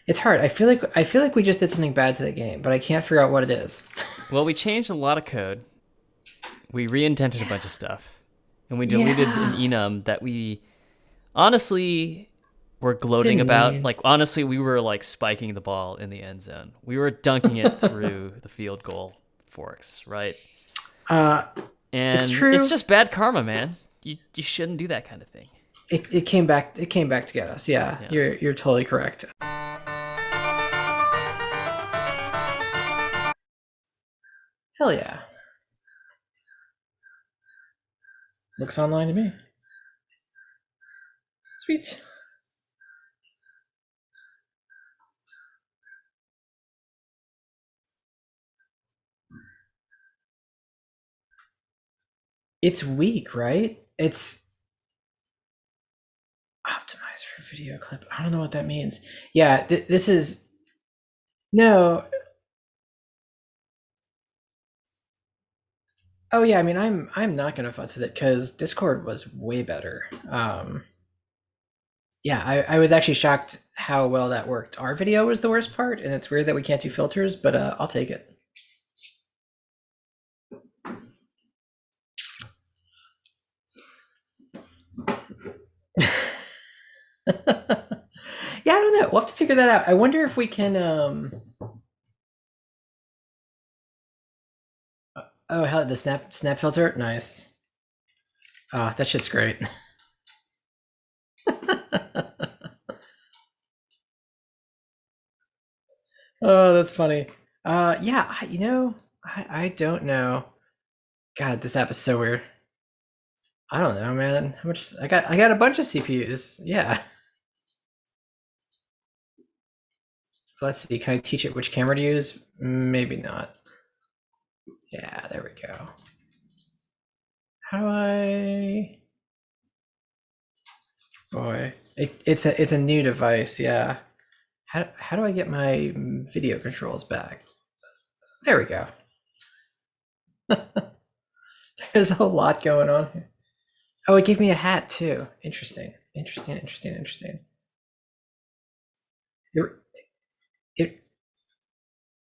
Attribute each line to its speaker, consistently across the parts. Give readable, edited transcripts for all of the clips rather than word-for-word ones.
Speaker 1: It's hard. I feel like we just did something bad to the game, but I can't figure out what it is.
Speaker 2: Well, we changed a lot of code. We reindented a bunch of stuff, and we deleted an
Speaker 1: Yeah,
Speaker 2: enum that we honestly were gloating
Speaker 1: didn't
Speaker 2: about.
Speaker 1: need.
Speaker 2: Like honestly, we were like spiking the ball in the end zone. We were dunking it through the field goal forks, right?
Speaker 1: Uh, it's
Speaker 2: And it's
Speaker 1: true.
Speaker 2: just bad karma, man. You shouldn't do that kind of thing.
Speaker 1: It came back. It came back to get us. Yeah,
Speaker 2: Yeah.
Speaker 1: you're totally correct. Hell yeah. Looks online to me. Sweet. It's weak, right? It's optimized for video clip. I don't know what that means. Yeah, this is no. Oh yeah, I mean, I'm not gonna fuss with it because Discord was way better. Yeah, I was actually shocked how well that worked. Our video was the worst part, and it's weird that we can't do filters, but I'll take it. Yeah, I don't know. We'll have to figure that out. I wonder if we can. Oh hell, the snap filter, nice. Ah, that shit's great. Oh, that's funny. Yeah, I don't know. God, this app is so weird. I don't know, man. How much I got? I got a bunch of CPUs. Yeah. Let's see. Can I teach it which camera to use? Maybe not. Yeah, there we go. How do I? Boy, it's a new device. Yeah. How do I get my video controls back? There we go. There's a lot going on here. Oh, it gave me a hat too. Interesting. Interesting. Interesting. Interesting. It it,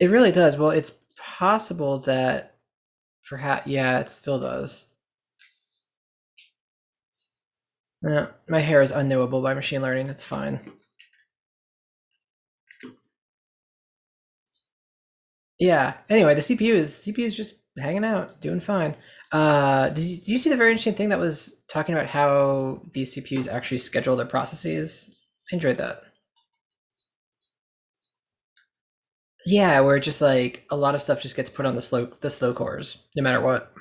Speaker 1: it really does. Well, it's possible that perhaps yeah, it still does. My hair is unknowable by machine learning. It's fine. Yeah. Anyway, the CPU is just hanging out, doing fine. Did you see the very interesting thing that was talking about how these CPUs actually schedule their processes? I enjoyed that. Yeah, where just like a lot of stuff just gets put on the slow cores, no matter what.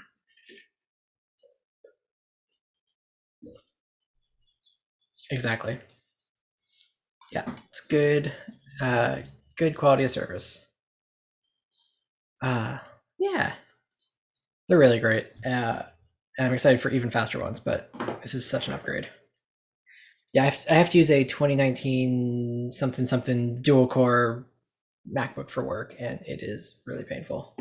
Speaker 1: Exactly. Yeah, it's good. Uh, good quality of service. Uh, yeah, they're really great. And I'm excited for even faster ones, but this is such an upgrade. Yeah, I have to use a 2019 something something dual core MacBook for work, and it is really painful.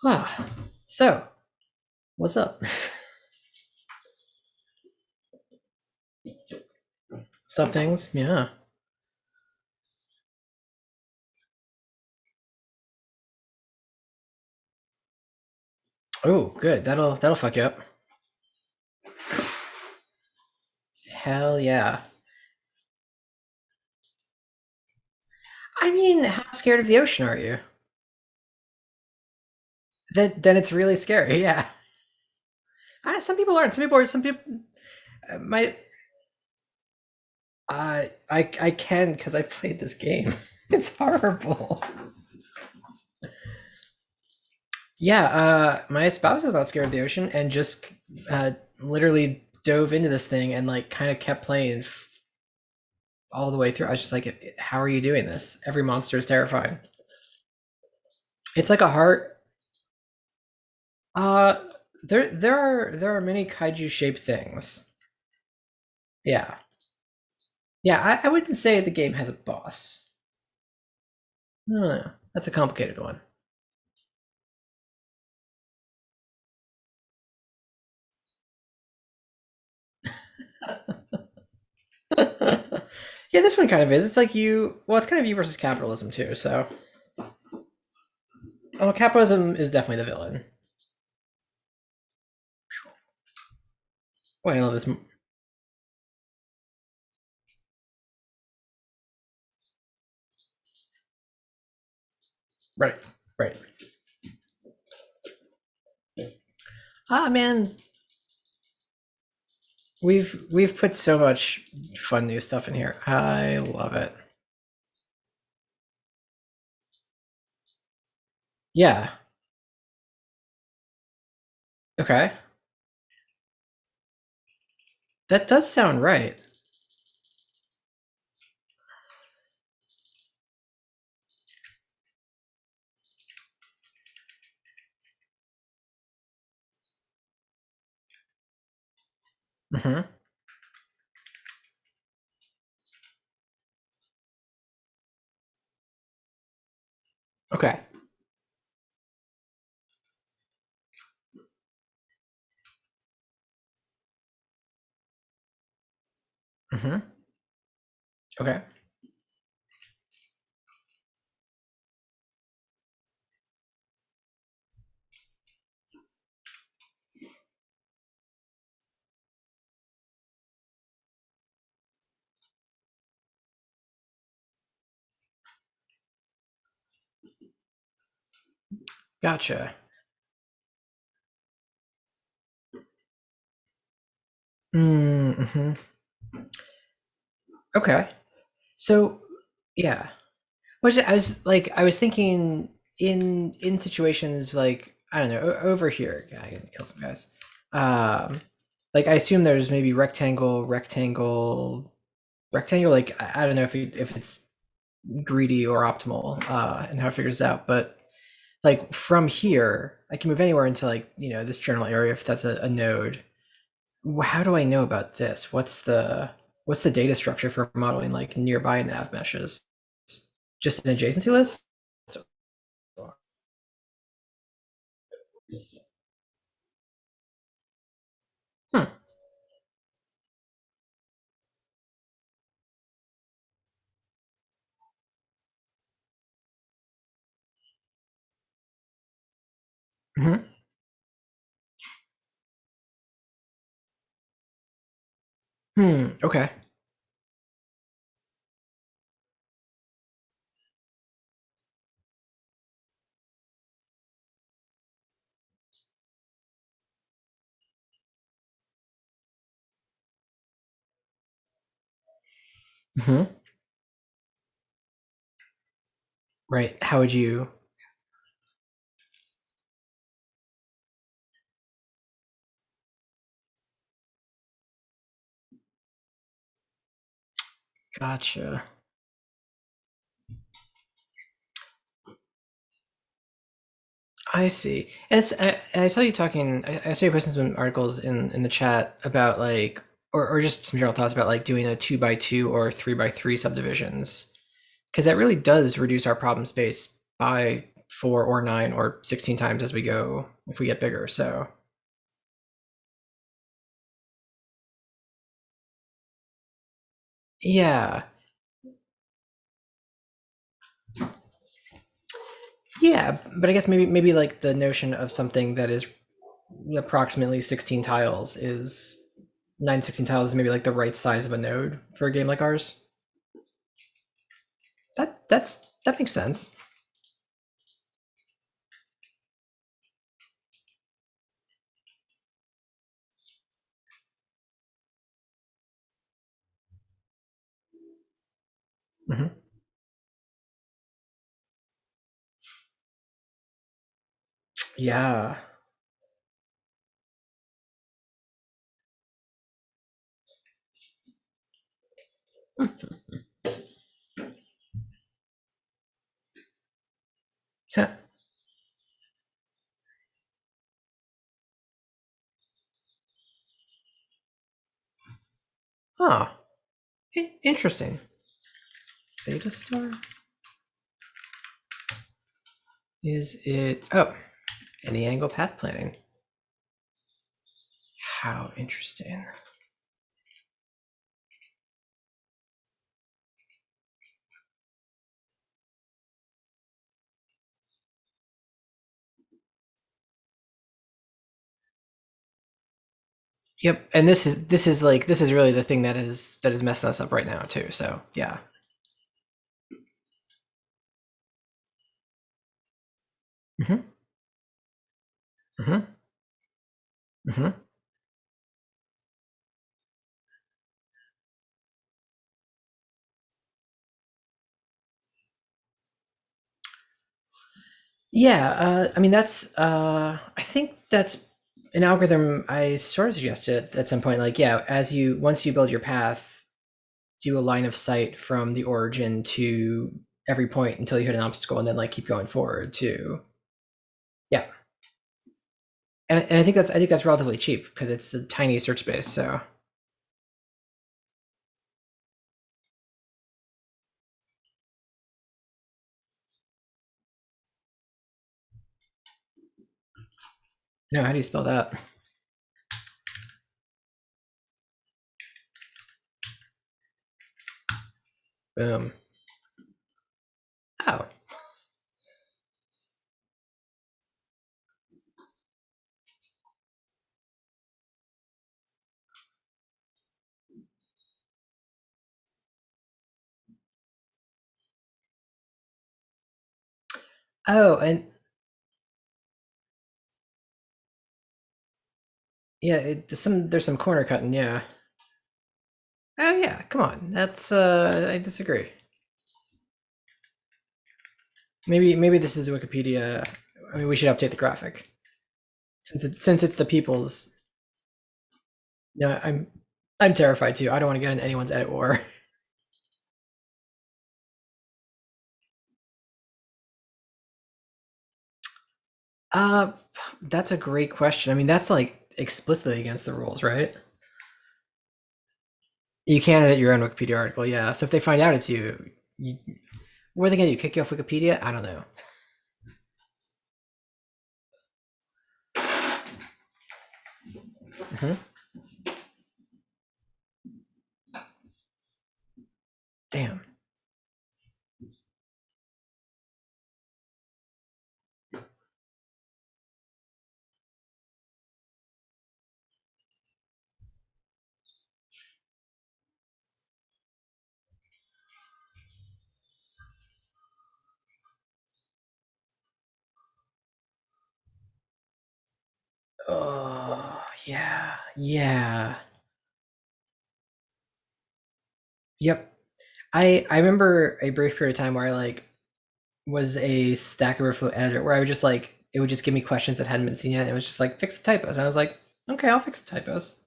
Speaker 1: Ah, so what's up? Stuff things, yeah. Oh, good. That'll fuck you up. Hell yeah. I mean, how scared of the ocean are you? Then it's really scary. Yeah. Some people aren't. Some people are. Some people. My I can because I played this game. It's horrible. Yeah, my spouse is not scared of the ocean and just literally dove into this thing and like kind of kept playing all the way through. I was just like, how are you doing this? Every monster is terrifying. It's like a heart. Uh, there are many kaiju shaped things. Yeah, yeah. I wouldn't say the game has a boss. No, that's a complicated one. Yeah, this one kind of is. It's like you. Well, it's kind of you versus capitalism too. So, oh, capitalism is definitely the villain. Well, I love this. Right, right. Ah, man, we've put so much fun new stuff in here. I love it. Yeah. Okay. That does sound right. Hmm. Okay. Hmm. Okay. Gotcha. Mm-hmm. Okay. So, yeah. Which I was thinking in situations like I don't know over here. God, I gotta kill some guys. Um, like I assume there's maybe rectangle, rectangle, rectangle. Like I don't know if it's greedy or optimal and how it figures it out, but like from here, I can move anywhere into like this general area if that's a node. How do I know about this? What's the data structure for modeling like nearby nav meshes? Just an adjacency list? Hmm. Hmm. Hmm. Okay. Hmm. Right. How would you? Gotcha. I see. And I saw you talking. I saw you posting some articles in the chat about like, or just some general thoughts about like doing a 2x2 or 3x3 subdivisions, because that really does reduce our problem space by 4 or 9 or 16 times as we go if we get bigger. So yeah, yeah. But I guess maybe like the notion of something that is approximately 16 tiles is 916 tiles is maybe like the right size of a node for a game like ours. That makes sense. Hmm. Yeah. Huh. Interesting. Theta star? Is it? Oh, any angle path planning. How interesting. Yep, and this is really the thing that is messing us up right now too. So yeah. Hmm. Hmm. Hmm. Yeah, I mean I think that's an algorithm I sort of suggested at some point. Like, yeah, as you once you build your path, do a line of sight from the origin to every point until you hit an obstacle, and then like keep going forward to yeah. And I think that's relatively cheap because it's a tiny search space. So no, how do you spell that? Boom. Oh. Oh, and yeah, there's some corner cutting. Yeah. Oh yeah, come on. That's I disagree. Maybe this is Wikipedia. I mean, we should update the graphic since it's the people's. No, I'm terrified too. I don't want to get in anyone's edit war. Uh, that's a great question. I mean, that's like explicitly against the rules, right? You can't edit your own Wikipedia article, yeah. So if they find out it's you what are they gonna do? Kick you off Wikipedia? I don't know. Hmm. Damn. Oh yeah, yeah. Yep. I remember a brief period of time where I like was a Stack Overflow editor where I would just like it would just give me questions that hadn't been seen yet. And it was just like fix the typos, and I was like, okay, I'll fix the typos,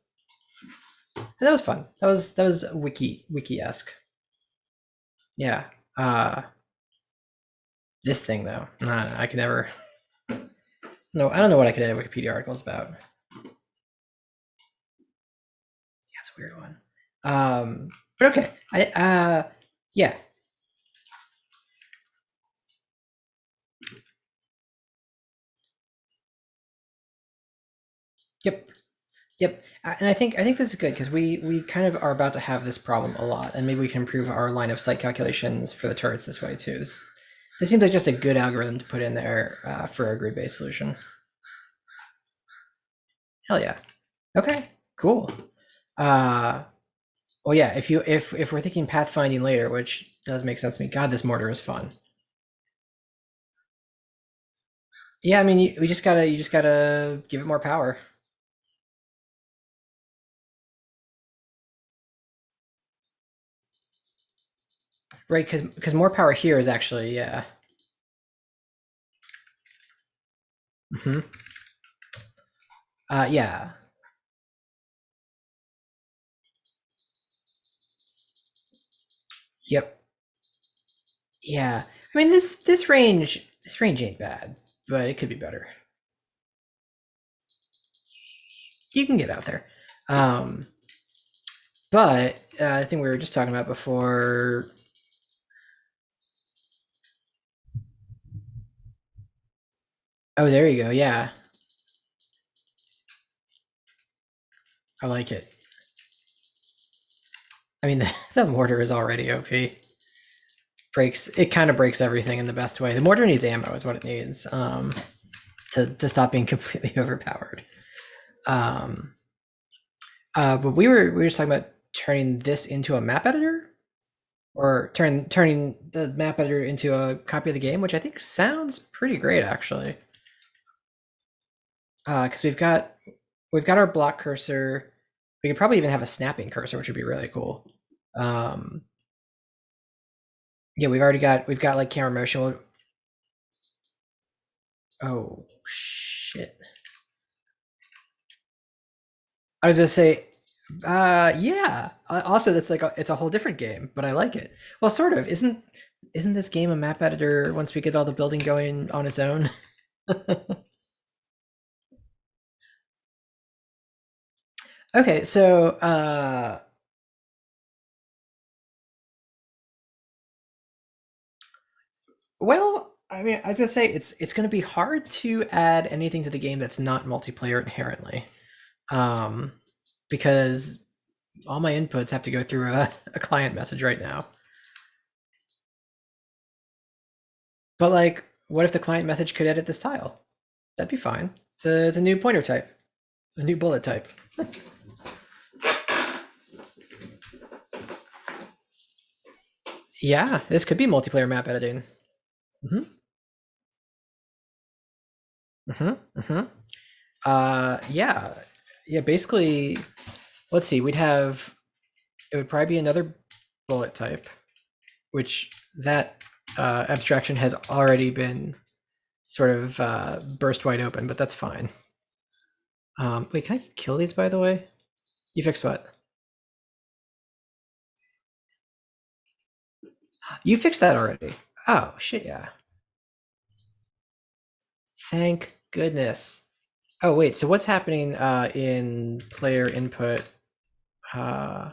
Speaker 1: and that was fun. That was wiki esque. Yeah. This thing though, I could never. No, I don't know what I could edit Wikipedia articles about. Yeah, it's a weird one. But okay. Yeah. Yep. Yep. And I think this is good because we kind of are about to have this problem a lot, and maybe we can improve our line of sight calculations for the turrets this way too. This seems like just a good algorithm to put in there for a grid-based solution. Hell yeah. Okay. Cool. Uh, well, yeah. If we're thinking pathfinding later, which does make sense to me. God, this mortar is fun. Yeah, I mean, you just gotta give it more power, right? Because more power here is actually yeah. Hmm. Yeah. Yep. Yeah. I mean, this range ain't bad, but it could be better. You can get out there. Um, but I think we were just talking about before. Oh, there you go. Yeah, I like it. I mean, the mortar is already OP. It kind of breaks everything in the best way. The mortar needs ammo, is what it needs. To stop being completely overpowered. Um, But we were just talking about turning this into a map editor, or turning the map editor into a copy of the game, which I think sounds pretty great actually. Because we've got our block cursor. We could probably even have a snapping cursor, which would be really cool. Um, yeah, we've got like camera motion. Oh shit! I was gonna say, yeah. Also, that's like it's a whole different game, but I like it. Well, sort of. Isn't this game a map editor once we get all the building going on its own? Okay, so well, I mean, I was gonna say it's gonna be hard to add anything to the game that's not multiplayer inherently, um, because all my inputs have to go through a client message right now. But like, what if the client message could edit this tile? That'd be fine. It's a new pointer type, a new bullet type. Yeah, this could be multiplayer map editing. Hmm. Hmm. Hmm. Yeah, yeah. Basically, let's see. It would probably be another bullet type, which that abstraction has already been sort of burst wide open, but that's fine. Wait, can I kill these by the way? You fixed what? You fixed that already. Oh shit, yeah. Thank goodness. Oh wait, so what's happening in player input? Uh,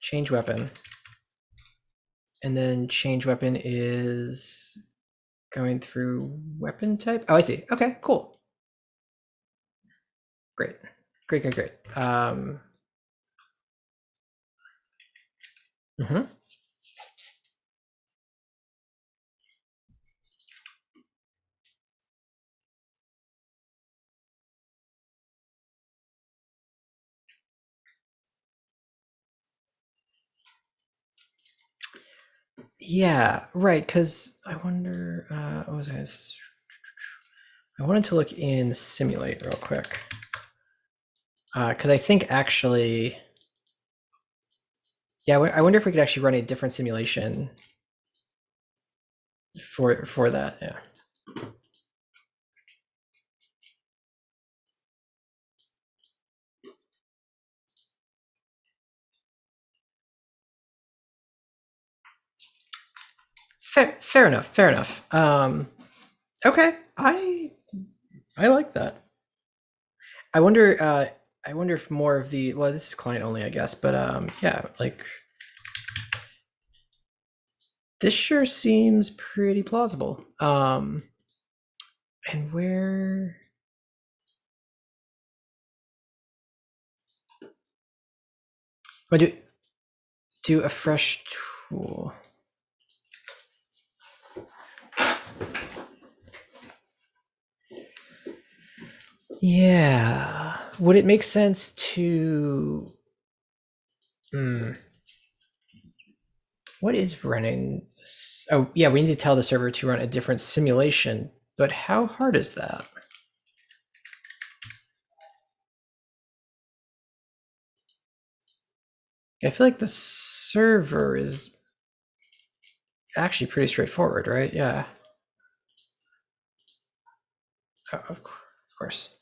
Speaker 1: Change weapon, and then change weapon is going through weapon type. Oh, I see. Okay, cool, great, great, great, great. Mhm. Yeah, right. Because I wonder. What was I wanted to look in simulate real quick. Because I think actually, yeah, I wonder if we could actually run a different simulation for that. Yeah. Fair enough. Fair enough. Okay, I like that. I wonder. I wonder if more of the this is client only, I guess, but yeah, like this sure seems pretty plausible. And where? I do a fresh tool. Yeah. Would it make sense to? Hmm. What is running? Oh, yeah. We need to tell the server to run a different simulation. But how hard is that? I feel like the server is actually pretty straightforward, right? Yeah. Oh, of course.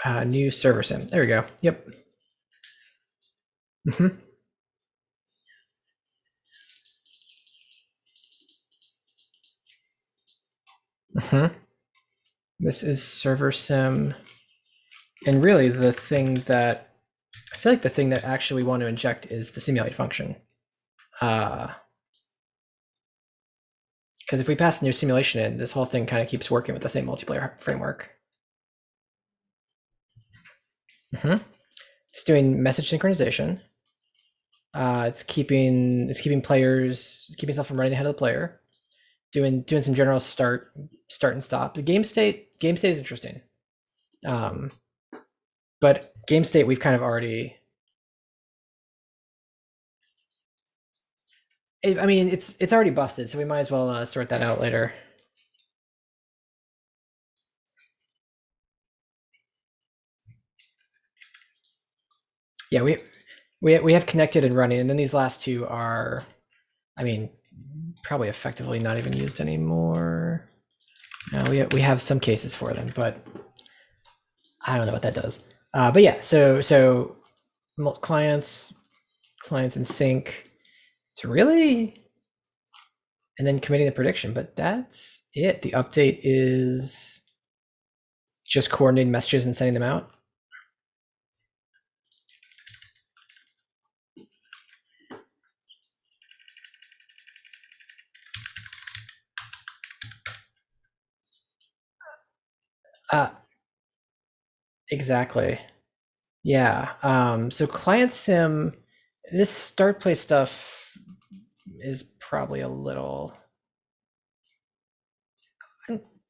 Speaker 1: Uh, New server sim. There we go. Yep. Hmm. Hmm. This is server sim, and really the thing that I feel like the thing that actually we want to inject is the simulate function. Because if we pass a new simulation in, this whole thing kind of keeps working with the same multiplayer framework. Hmm. It's doing message synchronization. It's keeping players keeping stuff from running ahead of the player. Doing some general start and stop. The game state is interesting, um, but game state we've kind of already. I mean, it's already busted, so we might as well sort that out later. Yeah, we have connected and running, and then these last two are, I mean, probably effectively not even used anymore. No, we have some cases for them, but I don't know what that does. But yeah, so clients in sync. It's really, and then committing the prediction, but that's it. The update is just coordinating messages and sending them out. Uh, exactly. Yeah. So client sim, this start play stuff is probably a little,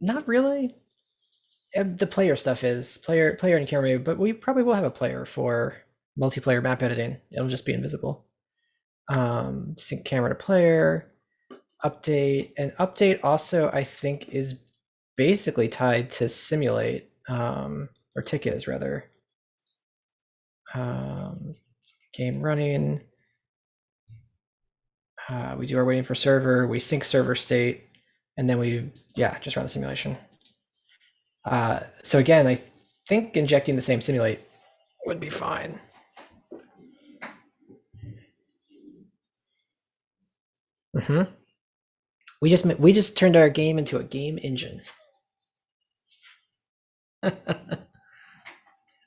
Speaker 1: not really. The player stuff is player and camera, but we probably will have a player for multiplayer map editing. It'll just be invisible. Sync camera to player, update, and update also I think is basically tied to simulate, or tickets rather. Um, Game running. We do our waiting for server. We sync server state, and then we just run the simulation. So again, I think injecting the same simulate would be fine. Mm-hmm. We just turned our game into a game engine.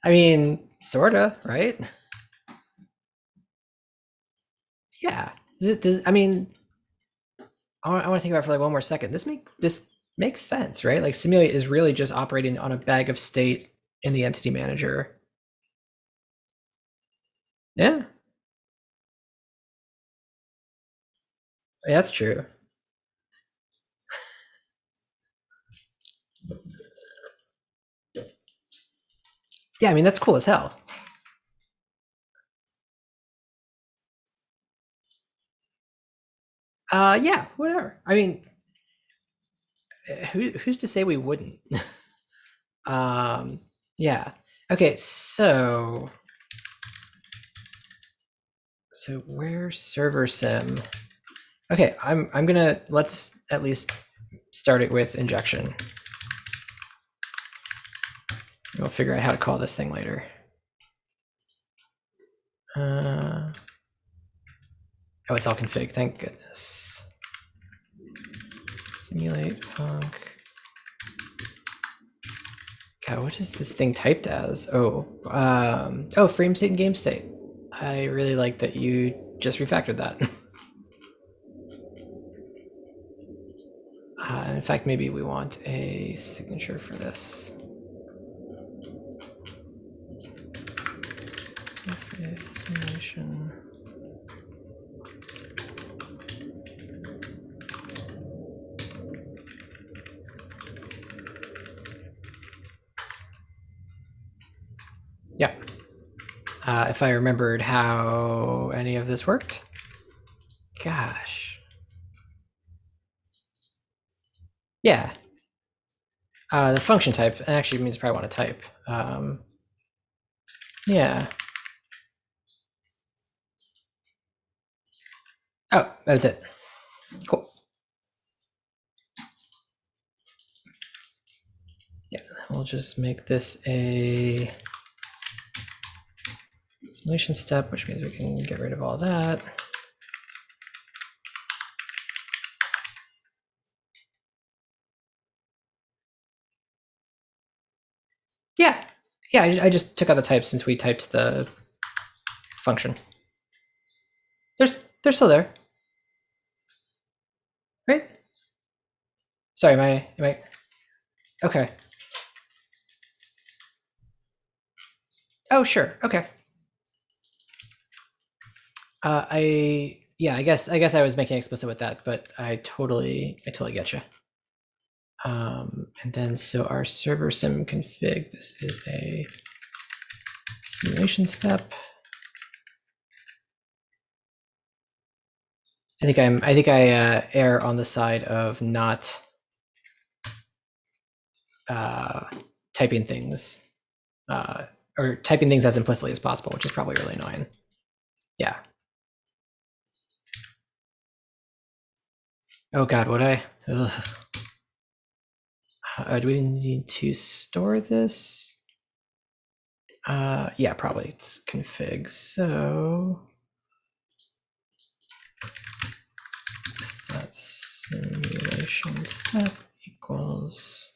Speaker 1: I mean, sorta, right? Yeah. I mean, I want to think about it for like one more second. This makes sense, right? Like simulate is really just operating on a bag of state in the entity manager. Yeah, that's true. Yeah, I mean that's cool as hell. Yeah, whatever. I mean, who's to say we wouldn't? um, yeah. Okay, so where server sim? Okay, I'm gonna let's at least start it with injection. We'll figure out how to call this thing later. Oh, it's all config. Thank goodness. Simulate func. God, what is this thing typed as? Oh, frame state and game state. I really like that you just refactored that. In fact, maybe we want a signature for this. Simulation. Yeah. If I remembered how any of this worked. Gosh. Yeah. The function type actually means probably want to type. Yeah. Oh, that's it. Cool. Yeah, we'll just make this a simulation step, which means we can get rid of all that. Yeah, yeah, I just took out the type since we typed the function. They're still there, right? Sorry, am I okay? Oh, sure, okay. I guess I was making explicit with that, but I totally get you. And then so our server sim config. This is a simulation step. I think I err on the side of not uh, typing things uh, or typing things as implicitly as possible, which is probably really annoying. Yeah. Oh God, would I? Ugh. Do we need to store this? Yeah, probably. It's config. So that's simulation step equals.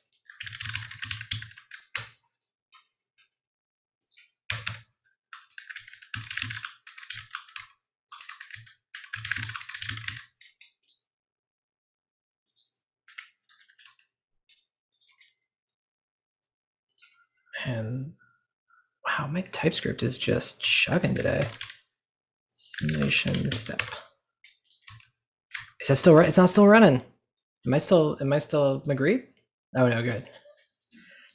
Speaker 1: And wow, my TypeScript is just chugging today. Simulation step. Is that still right? It's not still running. Am I still McGree? Oh no, good.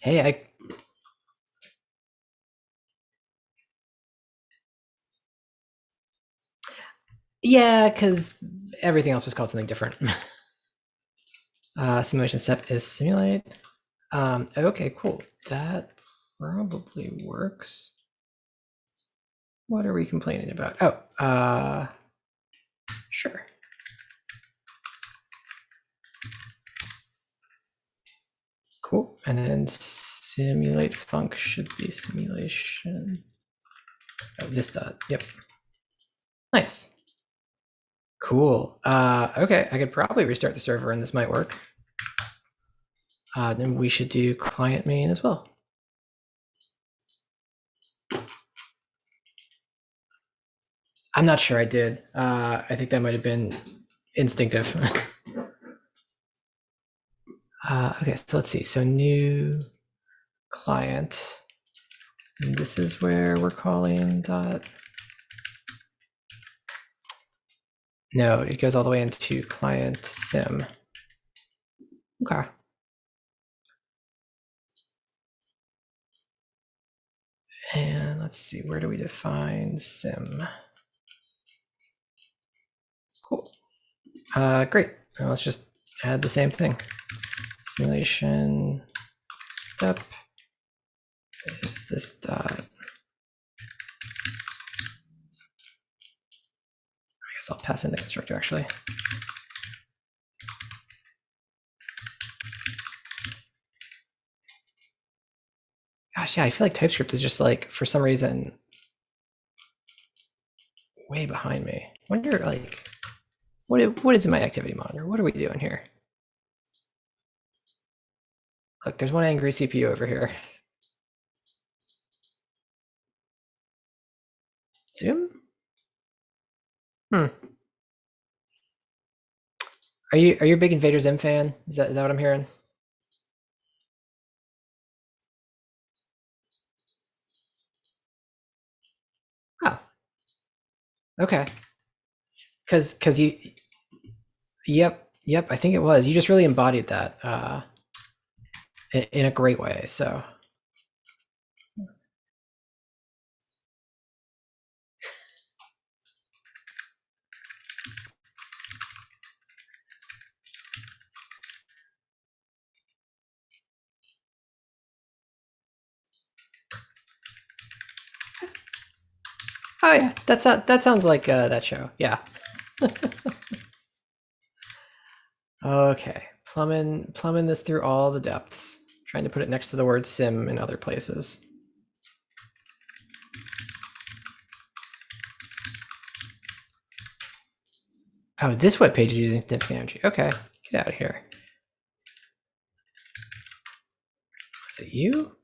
Speaker 1: Hey, I yeah, because everything else was called something different. Simulation step is simulate. Okay, cool. That probably works. What are we complaining about? Oh, sure. Cool. And then simulate func should be simulation. Oh, this dot. Yep. Nice. Cool. Okay, I could probably restart the server and this might work. Then we should do client main as well. I'm not sure I did. I think that might have been instinctive. Okay, so let's see. So new client. And this is where we're calling dot. No, it goes all the way into client sim. Okay. And let's see, where do we define sim? Cool. Great. Now let's just add the same thing. Simulation step is this dot. I guess I'll pass in the constructor actually. Gosh, yeah, I feel like TypeScript is just like, for some reason, way behind me. I wonder, like, what is in my activity monitor? What are we doing here? Look, there's one angry CPU over here. Zoom? Hmm. Are you a big Invader Zim fan? Is that what I'm hearing? Oh, okay. Because you, yep, I think it was. You just really embodied that in a great way. So oh yeah, that sounds like that show. Yeah. Okay, plumbing this through all the depths. Trying to put it next to the word sim in other places. Oh, this web page is using significant energy. Okay, get out of here. Was it you?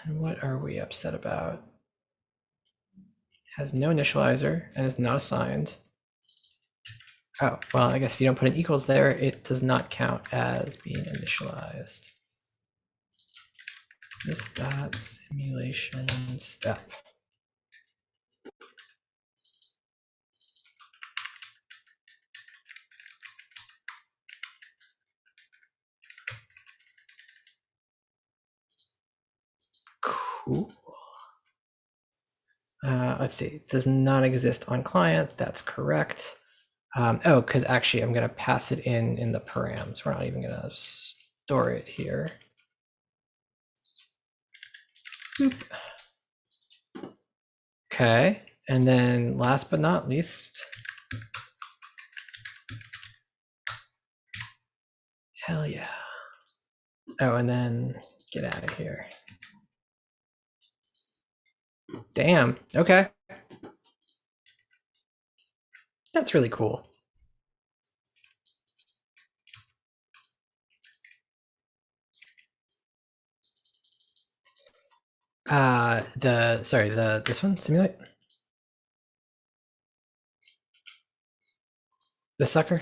Speaker 1: And what are we upset about? Has no initializer and is not assigned. Oh, well, I guess if you don't put an equals there, it does not count as being initialized. this dot simulation step. Cool. Let's see. It does not exist on client. That's correct. Oh, because actually I'm going to pass it in the params. We're not even going to store it here. Boop. Okay. And then last but not least, hell yeah. Oh, and then get out of here. Damn. Okay. That's really cool. This one, simulate. The sucker.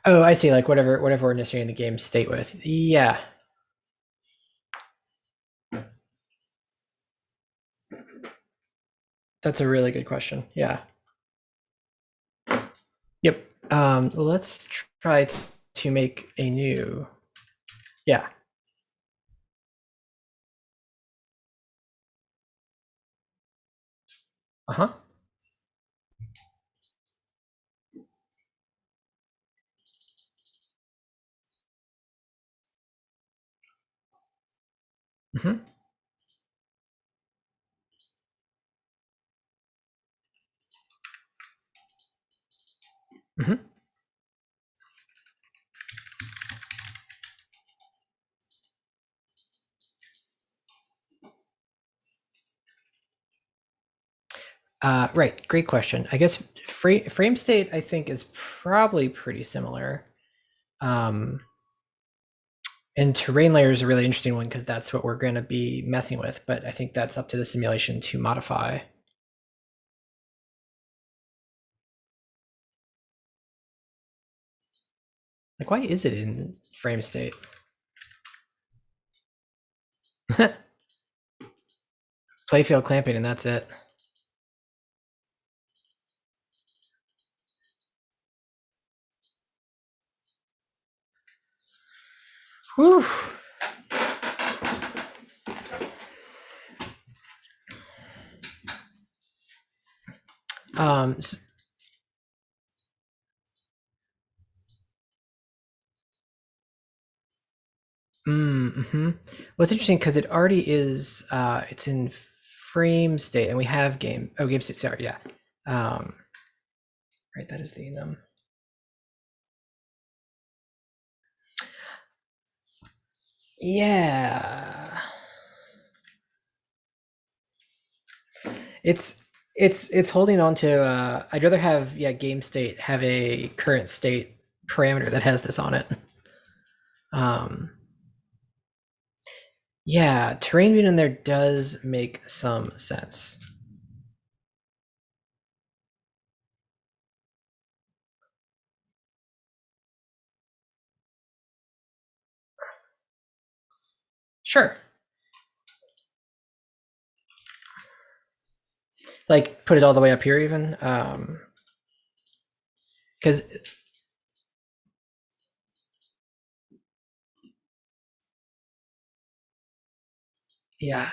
Speaker 1: Oh, I see. Like whatever we're initiating the game state with. Yeah. That's a really good question. Yeah. Yep. Well, let's try to make a new. Yeah. Uh-huh. Mm-hmm. Mm-hmm. Right. Great question. I guess frame state, I think, is probably pretty similar. Um, and terrain layer is a really interesting one because that's what we're going to be messing with. But I think that's up to the simulation to modify. Like, why is it in frame state? Playfield clamping, and that's it. Whew. Um, mm-hmm. Well, it's interesting because it already is. It's in frame state, and we have game. Oh, game state. Sorry, yeah. Right, that is the Yeah, it's holding on to. I'd rather have game state have a current state parameter that has this on it. Um, yeah, terrain being in there does make some sense. Sure. Like put it all the way up here even. Because yeah.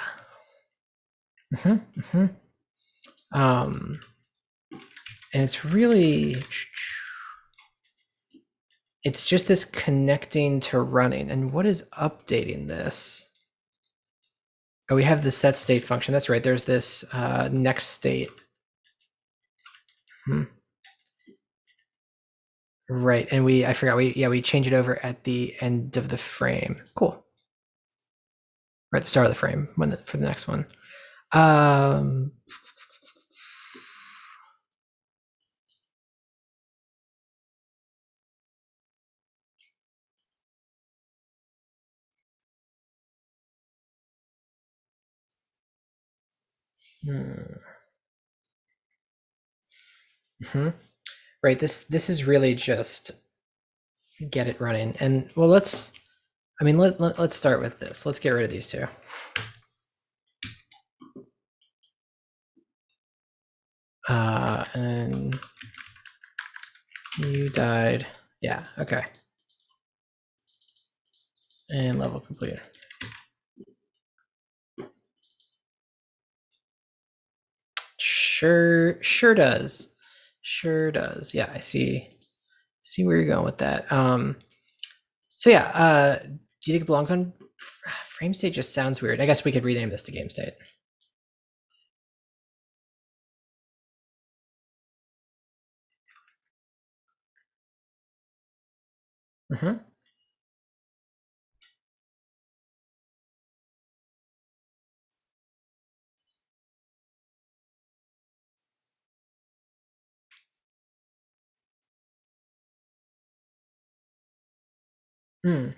Speaker 1: Mm-hmm, mm-hmm. Um, and it's really it's just this connecting to running. And what is updating this? Oh, we have the set state function. That's right. There's this next state. Hmm. Right, and I forgot we change it over at the end of the frame. Cool. Or at the start of the frame for the next one. Um, Hmm. Right. This is really just get it running. And well, let's. I mean, let's start with this. Let's get rid of these two. And you died. Yeah. Okay. And level complete. Sure does. Sure does. Yeah, I see where you're going with that. So yeah, do you think it belongs on frame state? Just sounds weird. I guess we could rename this to game state. Mm-hmm. Hmm.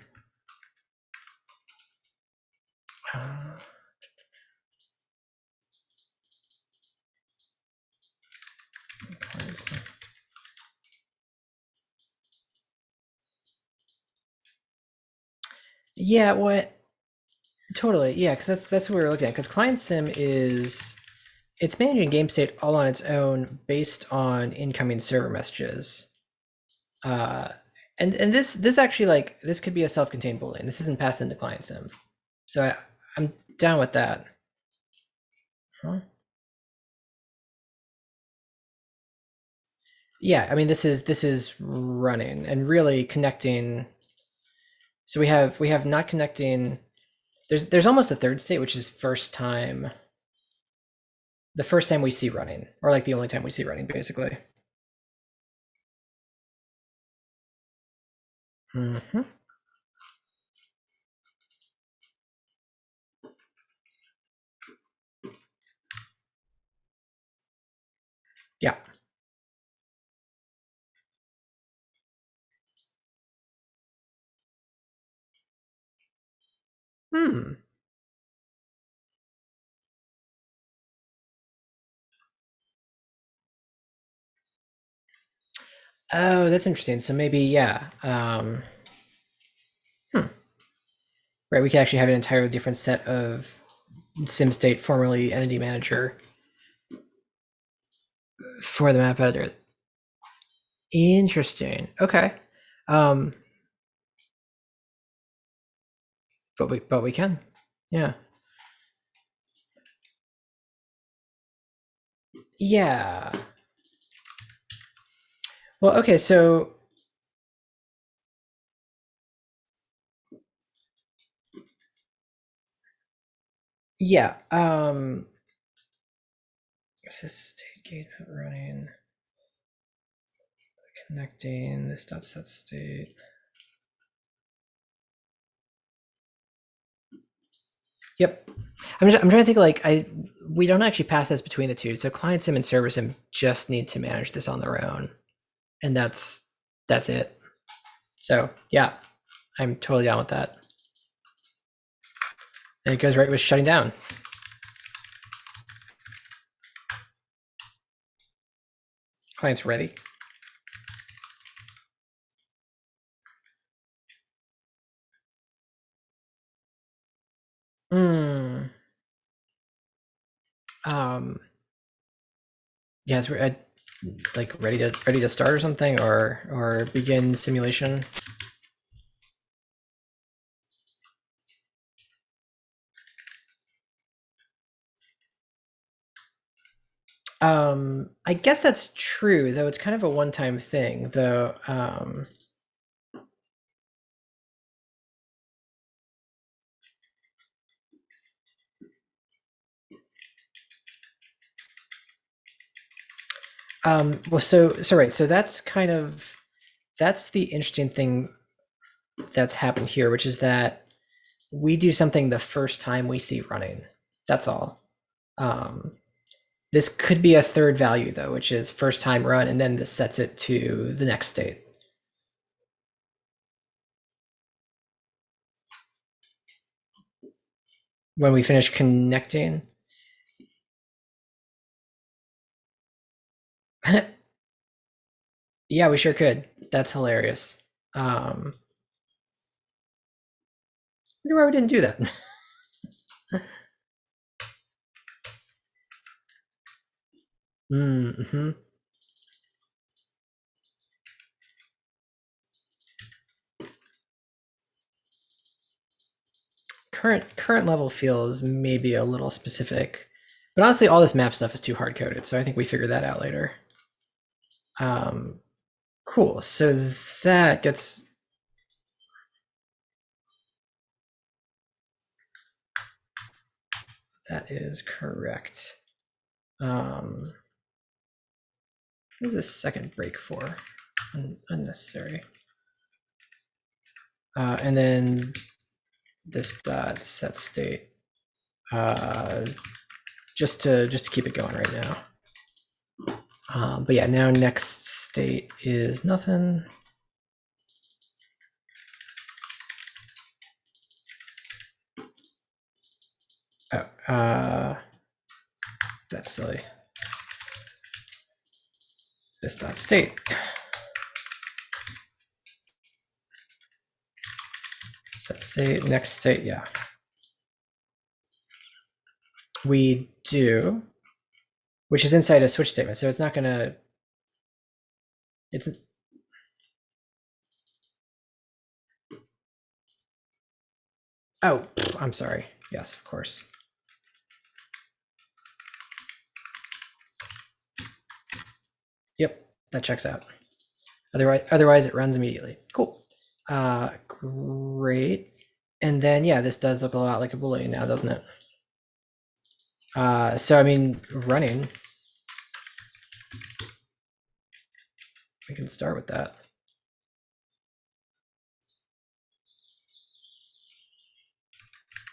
Speaker 1: Uh, yeah. What? Totally. Yeah, because that's what we were looking at. Because client sim is it's managing game state all on its own based on incoming server messages. Uh, and this actually like this could be a self-contained boolean. This isn't passed into client sim, so I'm down with that. Huh? Yeah, I mean this is running and really connecting. So we have not connecting. There's almost a third state, which is the first time we see running, or like the only time we see running, basically. Hmm. Yeah. Hmm. Oh, that's interesting. So maybe yeah. Hmm. Right, we could actually have an entirely different set of sim state, formerly entity manager, for the map editor. Interesting. Okay. Um, but we can. Yeah. Yeah. Well, okay. So yeah. If this state gate running, connecting this dot set state. Yep. I'm trying to think like we don't actually pass this between the two. So client sim and server sim just need to manage this on their own, and that's it. So yeah, I'm totally down with that. And it goes right with shutting down. Client's ready. Hmm. Um. Yes, we're at, like ready to start or something, or begin simulation. I guess that's true, though it's kind of a one-time thing, though. Well, so right, so that's the interesting thing that's happened here, which is that we do something the first time we see running. That's all. Um, this could be a third value though, which is first time run, and then this sets it to the next state. When we finish connecting, Yeah, we sure could. That's hilarious. Wonder why we didn't do that. Mm-hmm. Current level feels maybe a little specific, but honestly, all this map stuff is too hard coded, so I think we figure that out later. Um, cool. So that gets that is correct. What is this second break for? Unnecessary. And then this dot set state. Just to keep it going right now. But yeah, now next state is nothing. Oh, that's silly. This dot state. Set state, next state, yeah. We do, which is inside a switch statement, so it's not gonna, it's, oh, I'm sorry. Yes, of course. Yep, that checks out. Otherwise it runs immediately. Cool. Great. And then yeah, this does look a lot like a Boolean now, doesn't it? So I mean, running. We can start with that.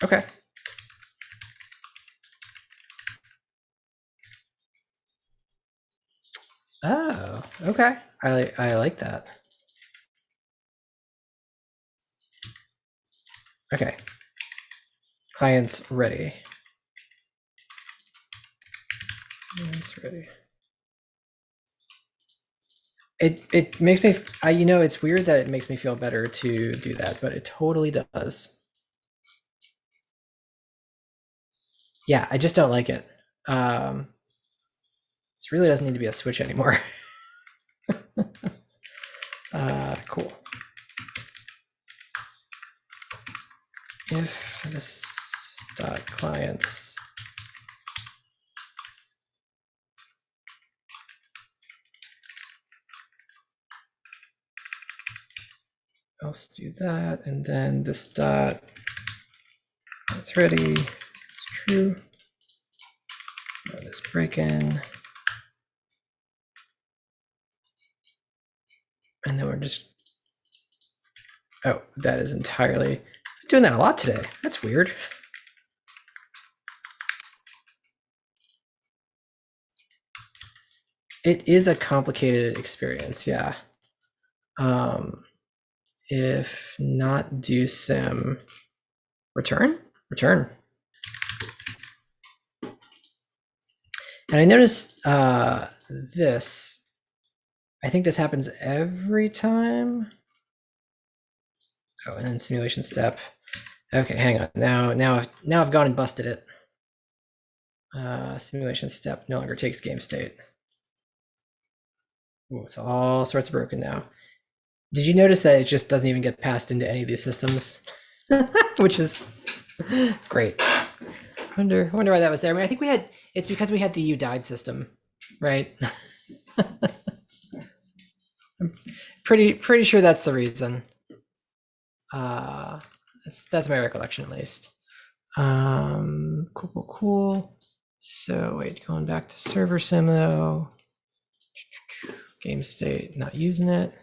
Speaker 1: Okay. Oh, okay. I like that. Okay. Client's ready. It's ready. It makes me it's weird that it makes me feel better to do that, but it totally does. Yeah, I just don't like it. This really doesn't need to be a switch anymore. Cool. If this dot clients else do that, and then this dot it's ready. It's true. This break in. And then we're just oh, that is entirely doing that a lot today. That's weird. It is a complicated experience, yeah. If not do sim return. And I noticed this. I think this happens every time. Oh, and then simulation step. Okay, hang on. Now I've gone and busted it. Simulation step no longer takes game state. Ooh, it's all sorts of broken now. Did you notice that it just doesn't even get passed into any of these systems? Which is great. Wonder why that was there. I mean, I think it's because we had the you died system, right? I'm pretty sure that's the reason. That's my recollection at least. Cool. So wait, going back to server sim though. Game state, not using it.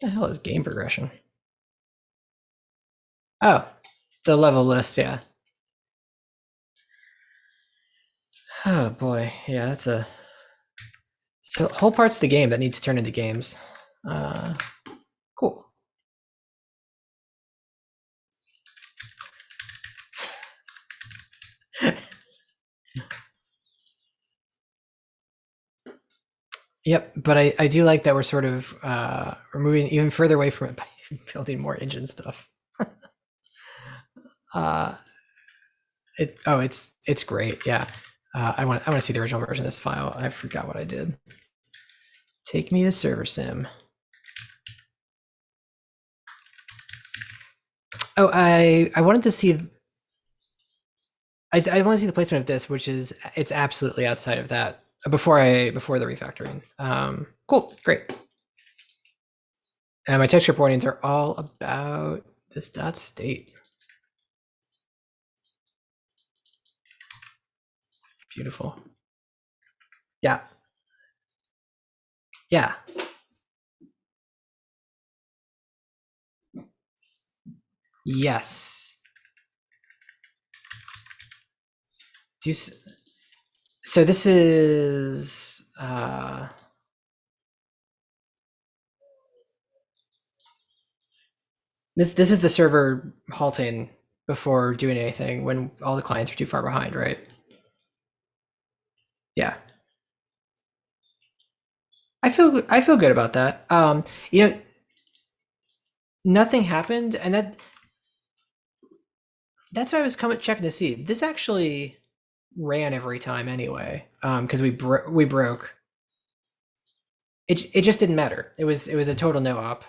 Speaker 1: What the hell is game progression? Oh, the level list, yeah. Oh boy, yeah, that's a so whole parts of the game that need to turn into games. Cool. Yep, but I do like that we're sort of we're moving even further away from it by building more engine stuff. Uh, it's great. Yeah, I want to see the original version of this file. I forgot what I did. Take me to server sim. Oh, I wanted to see. I want to see the placement of this, which is it's absolutely outside of that before the refactoring. Cool, great. And my texture pointings are all about this dot state. Beautiful. Yeah. Yeah. Yes. Do you, so this is this is the server halting before doing anything when all the clients are too far behind, right? Yeah. I feel good about that. You know, nothing happened, and that's why I was coming checking to see. This actually ran every time anyway, because we broke. It just didn't matter. It was a total no op.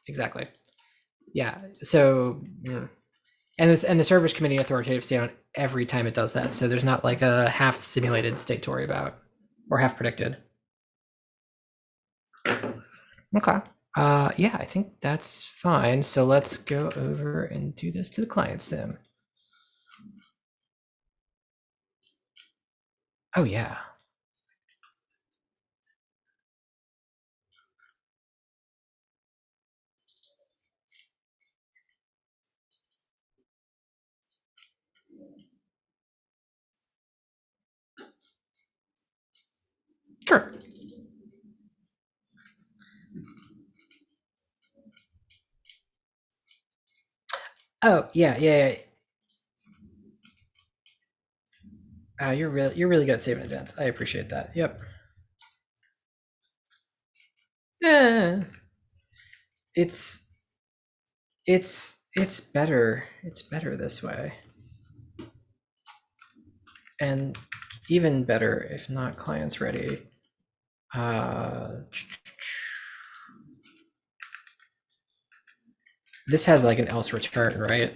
Speaker 1: Exactly. Yeah. So and the server's committing authoritative state on every time it does that. So there's not like a half simulated state to worry about or half predicted. Okay. Yeah, I think that's fine. So let's go over and do this to the client sim. Oh yeah. Sure. Oh yeah, yeah, yeah. You're really good at saving advance. I appreciate that. Yep. Yeah. It's it's better. It's better this way. And even better if not clients ready. Uh this has like an else return, right?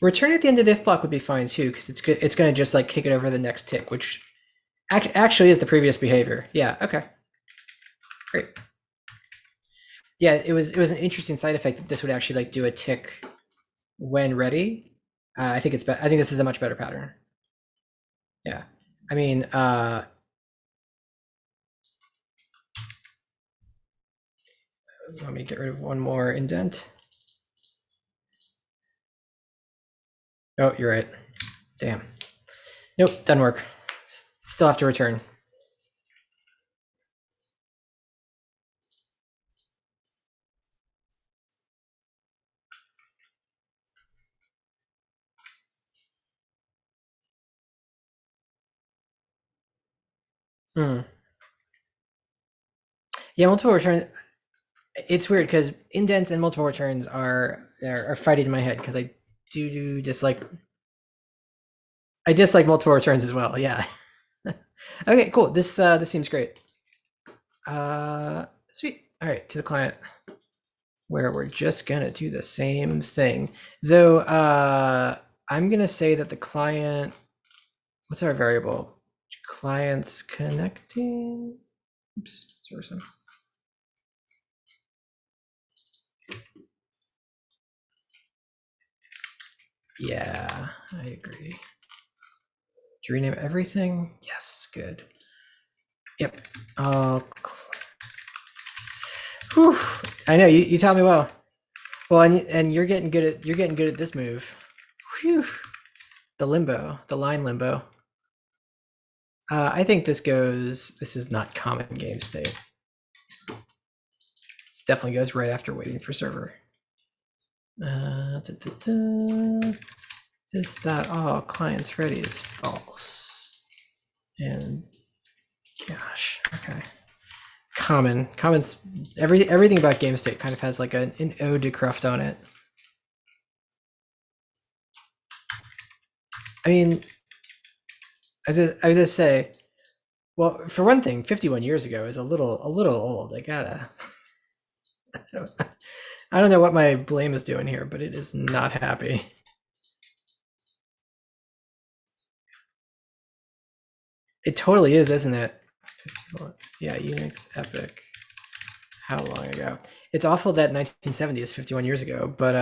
Speaker 1: Return at the end of the if block would be fine too, because it's going to just like kick it over the next tick, which actually is the previous behavior. Yeah. Okay. Great. Yeah, it was an interesting side effect that this would actually like do a tick when ready. I think I think this is a much better pattern. Yeah. I mean, let me get rid of one more indent. Oh, you're right. Damn. Nope, doesn't work. Still have to return. Hmm. Yeah, multiple returns. It's weird because indents and multiple returns are fighting in my head because I dislike multiple returns as well. Yeah. Okay, cool. This seems great. Sweet. All right, to the client where we're just gonna do the same thing. Though I'm gonna say that the client, what's our variable? Clients connecting. Oops, sorry, sorry. Yeah, I agree. Do you rename everything? Yes, good. Yep. Whew. I know you taught me well. Well, and you're getting good at this move. Whew. The limbo, the line limbo. I think this goes. This is not common game state. definitely goes right after waiting for server. Da, da, da. This dot all clients ready is false. And gosh, okay. Common's everything about game state kind of has like an ode to Cruft on it. I mean, I was gonna say, well, for one thing, 51 years ago is a little old. I don't know what my blame is doing here, but it is not happy. It totally is, isn't it? Yeah, Unix Epic. How long ago? It's awful that 1970 is 51 years ago, but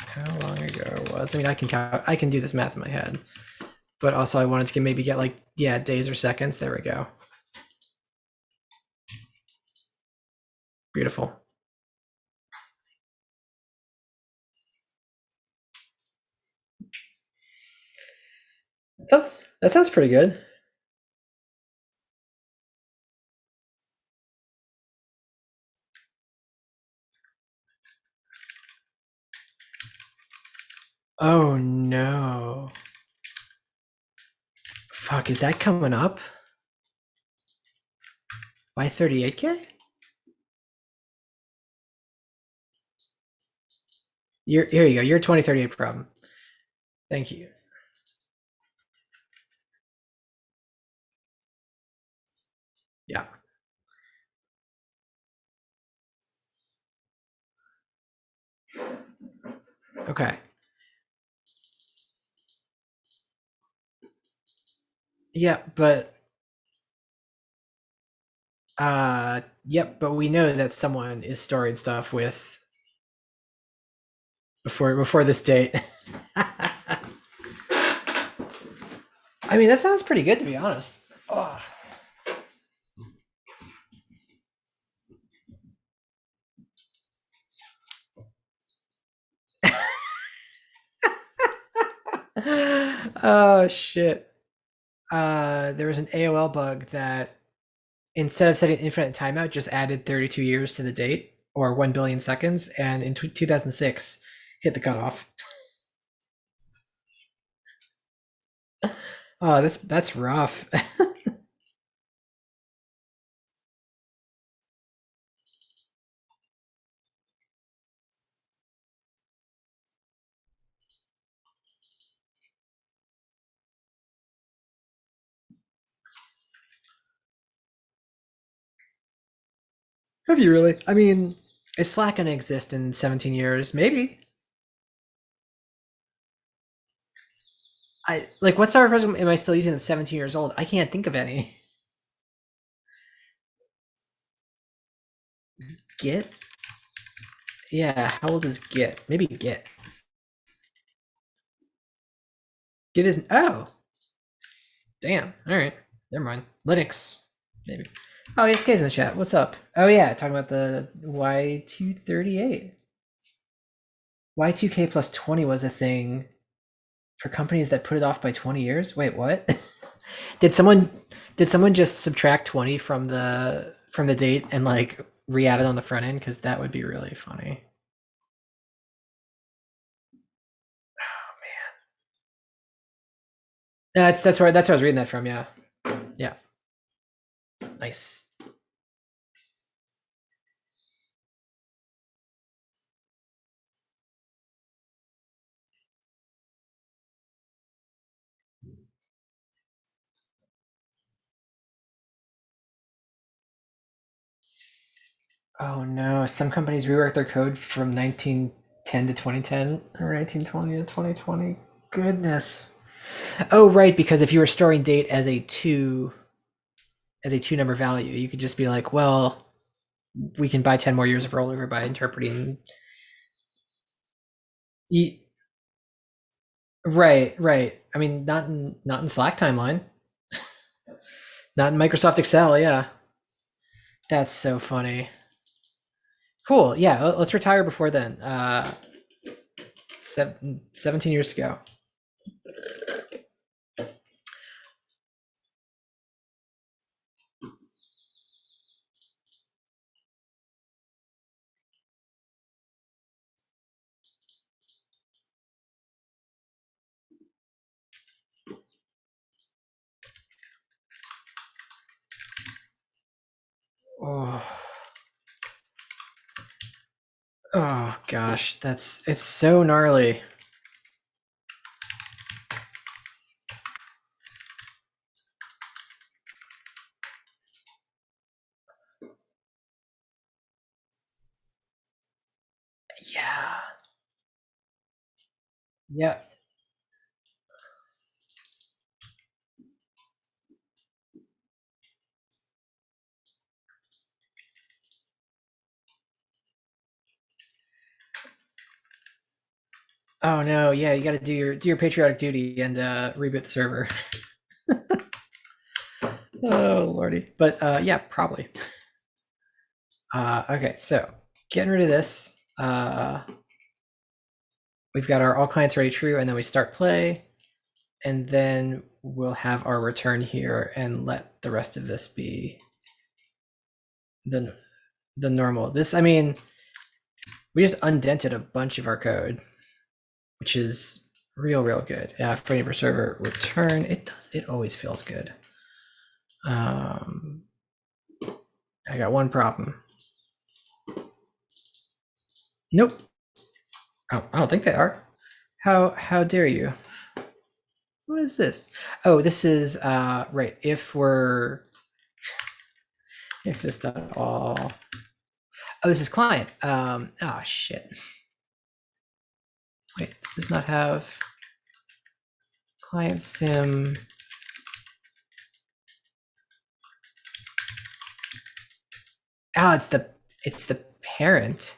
Speaker 1: how long ago was? I mean, I can count. I can do this math in my head, but also I wanted to maybe get like days or seconds. There we go. Beautiful. That sounds pretty good. Oh no. Fuck, is that coming up? By 38K? Here you go. Your 2038 problem. Thank you. Yeah. Okay. Yeah, but yep, but we know that someone is storing stuff with before this date. I mean, that sounds pretty good to be honest. Oh. Oh shit. There was an AOL bug that instead of setting infinite timeout, just added 32 years to the date or 1 billion seconds, and in 2006 hit the cutoff. Oh, that's rough. Have you really? I mean, is Slack gonna exist in 17 years? Maybe. I like what sort of program am I still using that's 17 years old? I can't think of any. Git? Yeah, how old is Git? Maybe Git. Git is damn. All right, never mind. Linux, maybe. Oh, ESK's in the chat. What's up? Oh yeah, talking about the Y238. Y2K plus 20 was a thing for companies that put it off by 20 years. Wait, what? did someone did someone just subtract 20 from the date and like re-add it on the front end? Because that would be really funny. That's where I was reading that from. Yeah, yeah, nice. Oh no, some companies rework their code from 1910 to 2010 or 1920 to 2020. Goodness. Oh right, because if you were storing date as a two number value, you could just be like, well, we can buy 10 more years of rollover by interpreting. Right, right. I mean, not in Slack timeline, not in Microsoft Excel. Yeah, that's so funny. Cool. Yeah, let's retire before then. 17 years to go. Oh, oh gosh, it's so gnarly. Yeah. Yeah. Oh no, yeah, you got to do your patriotic duty and reboot the server. Oh lordy, but yeah, probably. Okay, so getting rid of this. We've got our all clients ready true, and then we start play, and then we'll have our return here and let the rest of this be the the normal. This, I mean, we just undented a bunch of our code, which is real good. Yeah, waiting for server return. It does. It always feels good. Um, I got one problem. Nope. Oh, I don't think they are. How dare you? What is this? Oh, this is right. If this dot all. Oh, this is client. Oh shit. Wait, does this not have client sim? Oh, it's the parent.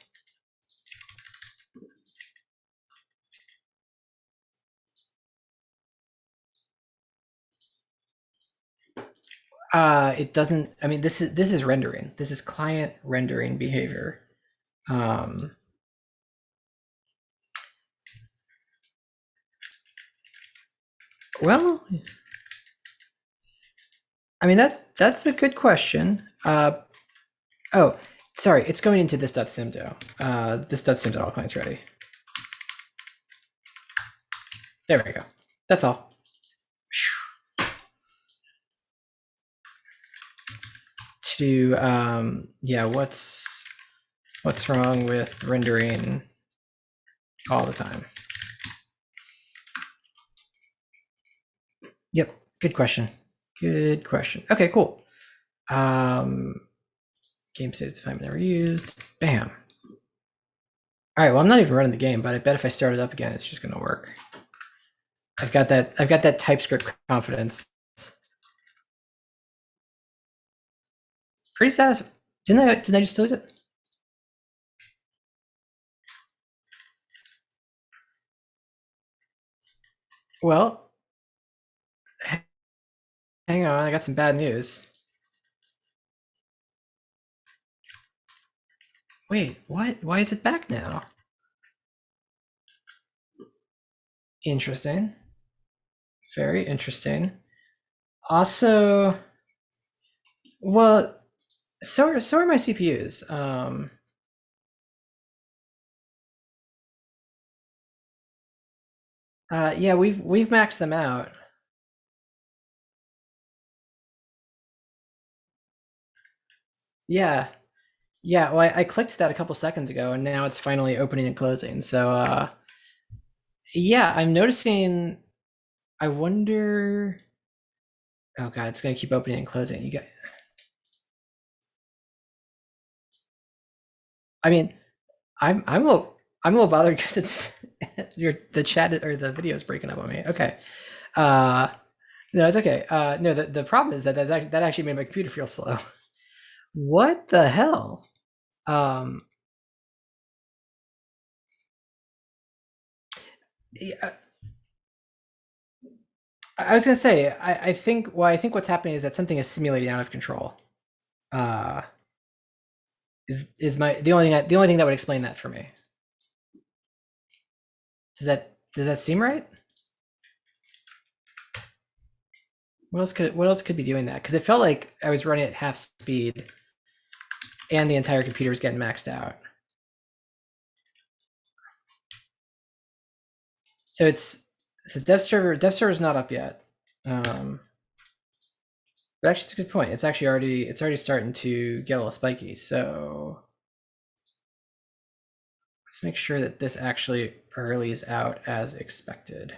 Speaker 1: It doesn't. I mean, this is rendering. This is client rendering behavior. Um, well, I mean that's a good question. Oh, sorry, it's going into this.simdo. This.sim.all clients ready. There we go. That's all. To yeah, what's wrong with rendering all the time? Yep, good question. Good question. Okay, cool. Game saves if I'm never used. Bam. All right, well, I'm not even running the game, but I bet if I start it up again, it's just gonna work. I've got that TypeScript confidence. Pretty satisfying. Didn't I just delete it? Well, hang on, I got some bad news. Wait, what? Why is it back now? Interesting. Very interesting. Also, well, so are my CPUs. Yeah, we've maxed them out. Yeah, yeah. Well, I clicked that a couple seconds ago, and now it's finally opening and closing. So, yeah, I'm noticing. I wonder. Oh god, it's gonna keep opening and closing. You got. I mean, I'm a little bothered because it's the chat or the video is breaking up on me. Okay. Uh, no, it's okay. No, the problem is that actually made my computer feel slow. What the hell? Um, yeah, I was gonna say, I think well, I think what's happening is that something is simulating out of control. Uh, is my the only thing that would explain that for me. Does that seem right? What else could be doing that? Because it felt like I was running at half speed and the entire computer was getting maxed out. So it's so dev server is not up yet. Um, But actually, it's a good point. It's already starting to get a little spiky. So let's make sure that this actually earlies out as expected.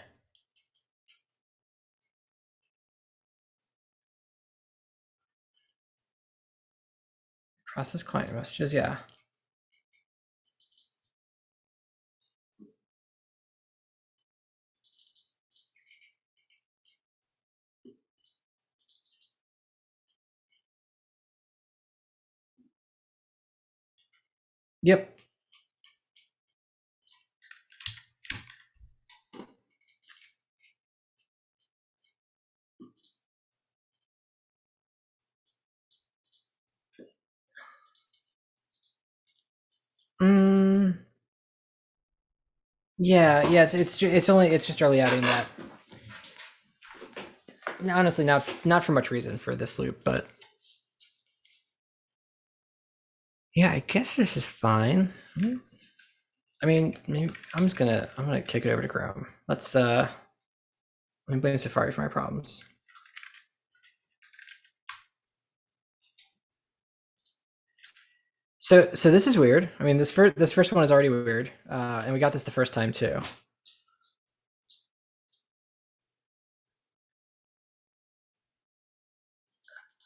Speaker 1: Process client messages, yeah. Yep. Mm, yeah. It's just early outing that. Honestly, not for much reason for this loop, but yeah, I guess this is fine. I mean, maybe I'm gonna kick it over to Chrome. Let me blame Safari for my problems. So this is weird. I mean, this first one is already weird, and we got this the first time too.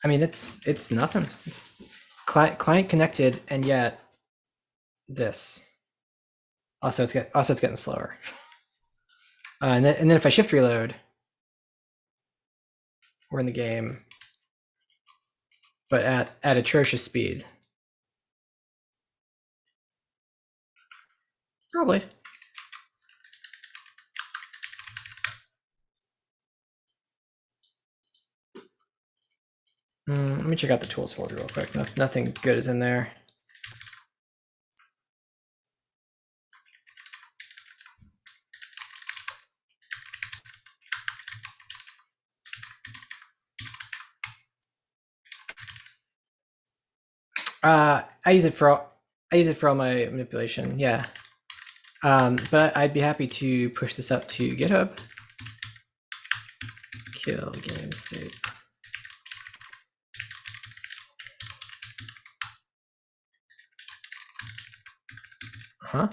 Speaker 1: I mean, it's nothing. It's client connected, and yet this. Also it's getting slower. And then if I shift reload, we're in the game, but at atrocious speed. Probably. Let me check out the tools folder real quick. Nothing good is in there. I use it for all my manipulation. Yeah. But I'd be happy to push this up to GitHub. Kill game state. Huh?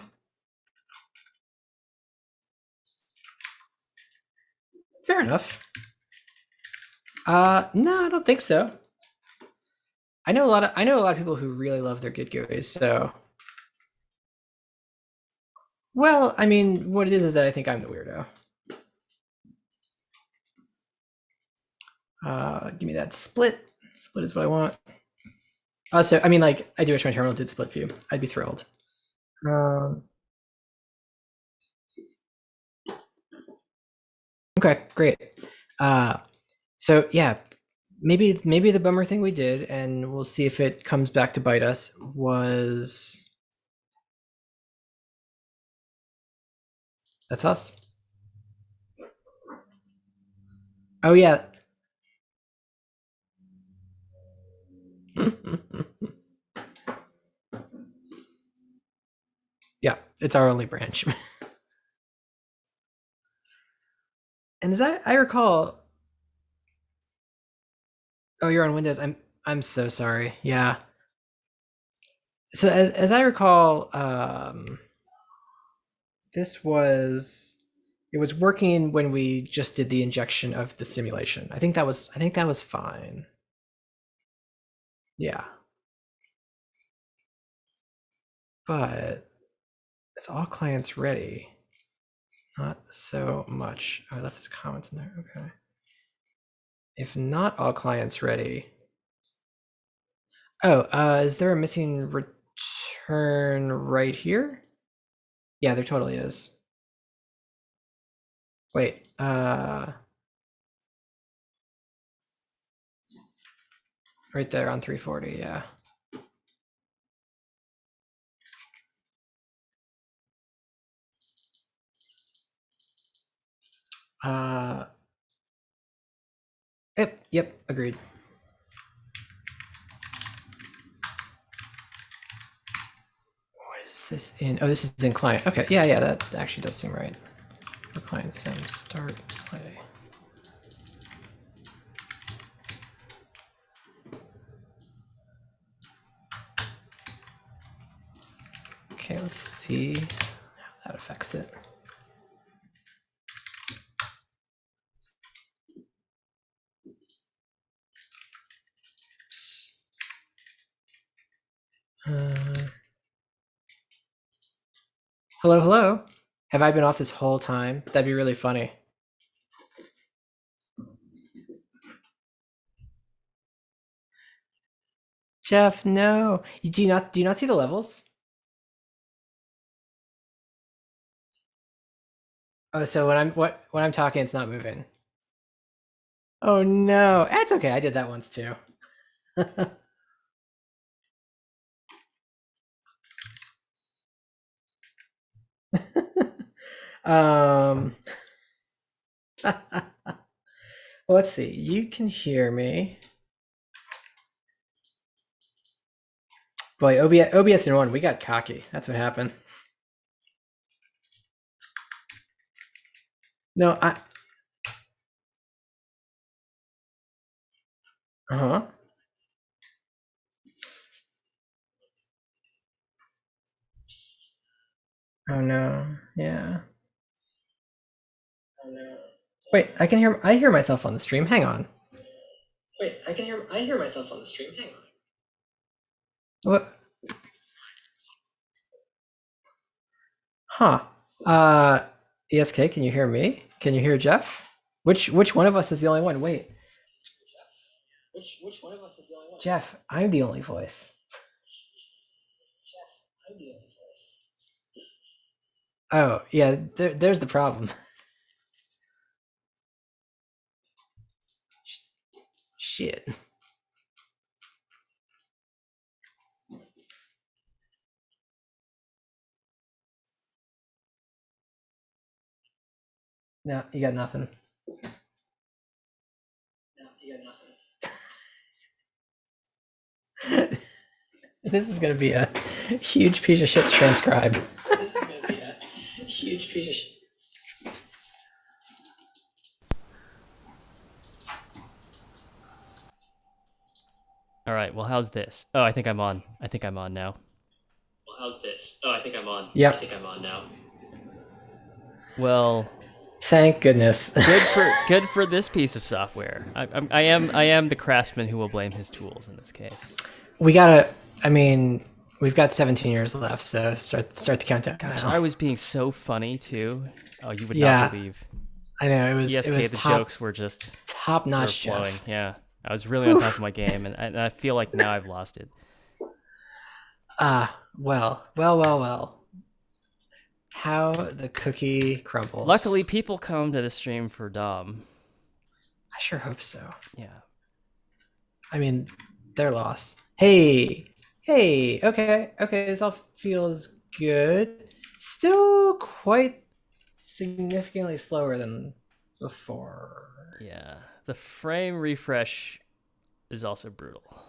Speaker 1: Fair enough. No, I don't think so. I know a lot of people who really love their Git GUIs. So, well, I mean, what it is that I think I'm the weirdo. Give me that split. Split is what I want. Also, I mean, like, I do wish my terminal did split view. I'd be thrilled. Um, okay, great. So yeah, maybe the bummer thing we did, and we'll see if it comes back to bite us, was that's us. Oh yeah. Yeah, it's our only branch. And as I recall, oh, you're on Windows. I'm so sorry. Yeah. So as I recall, this was it was working when we just did the injection of the simulation. I think that was fine. Yeah. But it's all clients ready. Not so much. Oh, I left this comment in there. Okay. If not all clients ready. Oh, is there a missing return right here? Yeah, there totally is. Wait, right there on 340, yeah. Uh, yep, agreed. What is this in? Oh, this is in client. Okay, yeah, that actually does seem right. For client sim start play. Okay, let's see how that affects it. Hello, hello. Have I been off this whole time? That'd be really funny. Jeff, no. Do you not see the levels? Oh, so when I'm talking, it's not moving. Oh no, that's okay. I did that once too. um, well, let's see. You can hear me. Boy, OBS in one. We got cocky. That's what happened. No, I. Uh huh. Oh no. Yeah. Oh no. Wait, I hear myself on the stream. Hang on. Wait, I hear myself on the stream. Hang on. What? Huh. Uh, ESK, can you hear me? Can you hear Jeff? Which one of us is the only one? Wait. Which one of us is the only one? Jeff, I'm the only voice. Jeff, I'm the only voice. Oh, yeah, there's the problem. Shit. No, you got nothing. No, you got nothing. This is gonna be a huge piece of shit to transcribe. This is gonna be a huge piece of shit.
Speaker 2: All right. Well, how's this? Oh, I think I'm on. I think I'm on now.
Speaker 3: Well, how's this? Oh, I think I'm on.
Speaker 1: Yep.
Speaker 3: I think I'm on now.
Speaker 2: Well,
Speaker 1: thank goodness.
Speaker 2: good for this piece of software. I am the craftsman who will blame his tools in this case.
Speaker 1: We gotta. I mean, we've got 17 years left, so start the countdown.
Speaker 2: Gosh,
Speaker 1: now.
Speaker 2: I was being so funny too. Oh, you would
Speaker 1: Yeah.
Speaker 2: not believe.
Speaker 1: I know it was.
Speaker 2: ESK,
Speaker 1: it was
Speaker 2: the
Speaker 1: top,
Speaker 2: jokes were just
Speaker 1: top notch,
Speaker 2: flowing.
Speaker 1: Jeff.
Speaker 2: Yeah, I was really on top of my game, and I feel like now I've lost it.
Speaker 1: Well. How the cookie crumbles.
Speaker 2: Luckily, people come to the stream for Dom.
Speaker 1: I sure hope so.
Speaker 2: Yeah.
Speaker 1: I mean, their loss. Hey, okay. This all feels good. Still quite significantly slower than before.
Speaker 2: Yeah. The frame refresh is also brutal.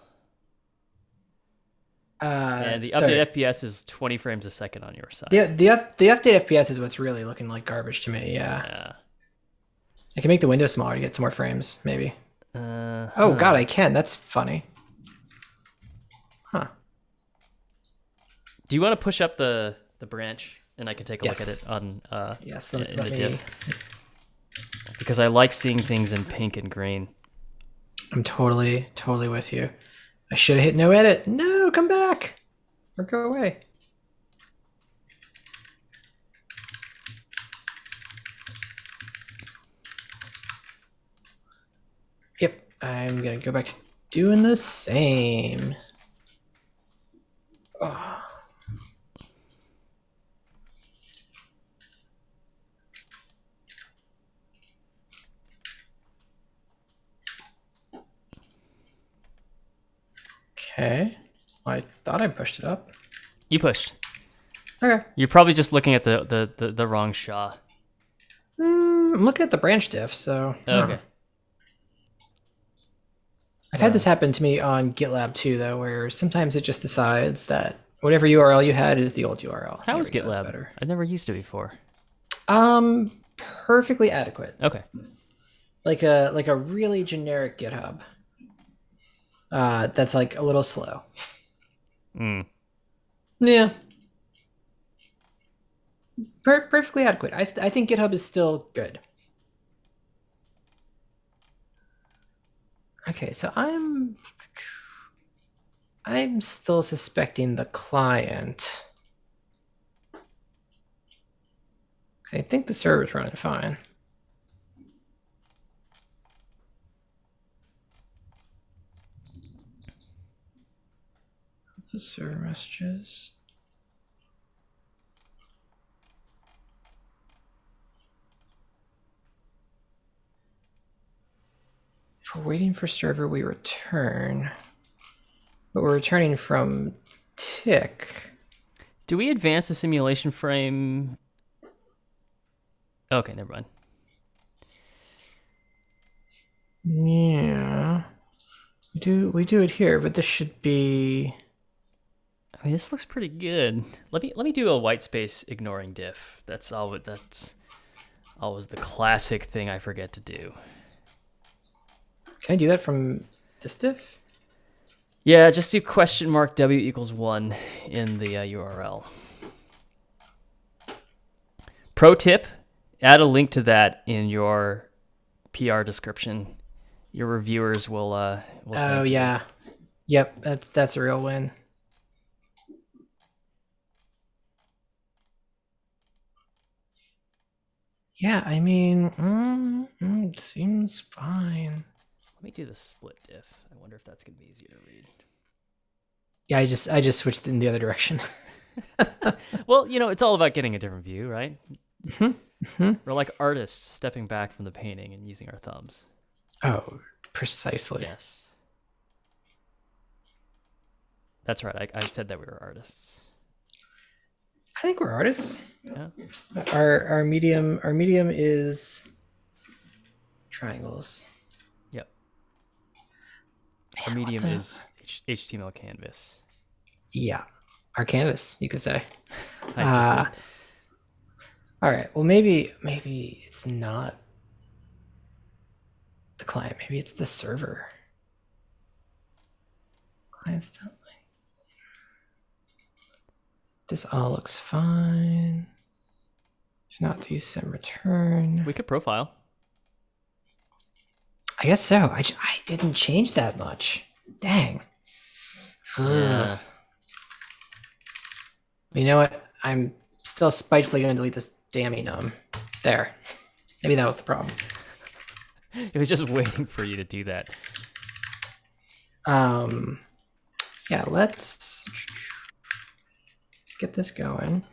Speaker 2: And the update FPS is 20 frames a second on your side.
Speaker 1: The update FPS is what's really looking like garbage to me. Yeah. I can make the window smaller to get some more frames, maybe. Oh god, I can. That's funny. Huh.
Speaker 2: Do you want to push up the branch and I can take a
Speaker 1: Yes.
Speaker 2: look at it on
Speaker 1: Yes,
Speaker 2: in
Speaker 1: let
Speaker 2: the
Speaker 1: me.
Speaker 2: diff? Because I like seeing things in pink and green.
Speaker 1: I'm totally with you. I should have hit no edit. No, come back or go away. Yep, I'm gonna go back to doing the same. Oh. Okay, I thought I pushed it up.
Speaker 2: You pushed.
Speaker 1: Okay.
Speaker 2: You're probably just looking at the wrong SHA.
Speaker 1: I'm looking at the branch diff, so.
Speaker 2: Okay.
Speaker 1: I've had this happen to me on GitLab too, though, where sometimes it just decides that whatever URL you had is the old URL.
Speaker 2: How is
Speaker 1: There we go, that's
Speaker 2: GitLab?
Speaker 1: better.
Speaker 2: I've never used it before.
Speaker 1: Perfectly adequate.
Speaker 2: Okay.
Speaker 1: Like a really generic GitHub. That's like a little slow.
Speaker 2: Mm.
Speaker 1: Yeah. perfectly adequate. I think GitHub is still good. Okay, so I'm still suspecting the client. I think the server's running fine. What's the server messages? If we're waiting for server, we return. But we're returning from tick.
Speaker 2: Do we advance the simulation frame? Okay, never mind.
Speaker 1: Yeah. We do it here, but this should be.
Speaker 2: I mean, this looks pretty good. Let me do a white space ignoring diff. That's always the classic thing I forget to do.
Speaker 1: Can I do that from this diff?
Speaker 2: Yeah, just do $w=1 in the URL. Pro tip, add a link to that in your PR description. Your reviewers will
Speaker 1: Oh yeah. Yep, that's a real win. Yeah, I mean, it seems fine.
Speaker 2: Let me do the split diff. I wonder if that's gonna be easier to read.
Speaker 1: Yeah, I just switched in the other direction.
Speaker 2: Well, it's all about getting a different view, right?
Speaker 1: Mm-hmm.
Speaker 2: We're like artists stepping back from the painting and using our thumbs.
Speaker 1: Oh, precisely.
Speaker 2: Yes. That's right. I said that we were artists.
Speaker 1: I think we're artists.
Speaker 2: Yeah.
Speaker 1: Our medium is triangles.
Speaker 2: Yep. Our medium is HTML canvas.
Speaker 1: Yeah, our canvas, you could say.
Speaker 2: I just did.
Speaker 1: All right. Well, maybe it's not the client. Maybe it's the server. Client's not like this. All looks fine. If not, do send return.
Speaker 2: We could profile.
Speaker 1: I guess so. I didn't change that much. Dang.
Speaker 2: Yeah.
Speaker 1: You know what? I'm still spitefully going to delete this damn enum. There. Maybe that was the problem.
Speaker 2: It was just waiting for you to do that.
Speaker 1: Yeah, let's get this going.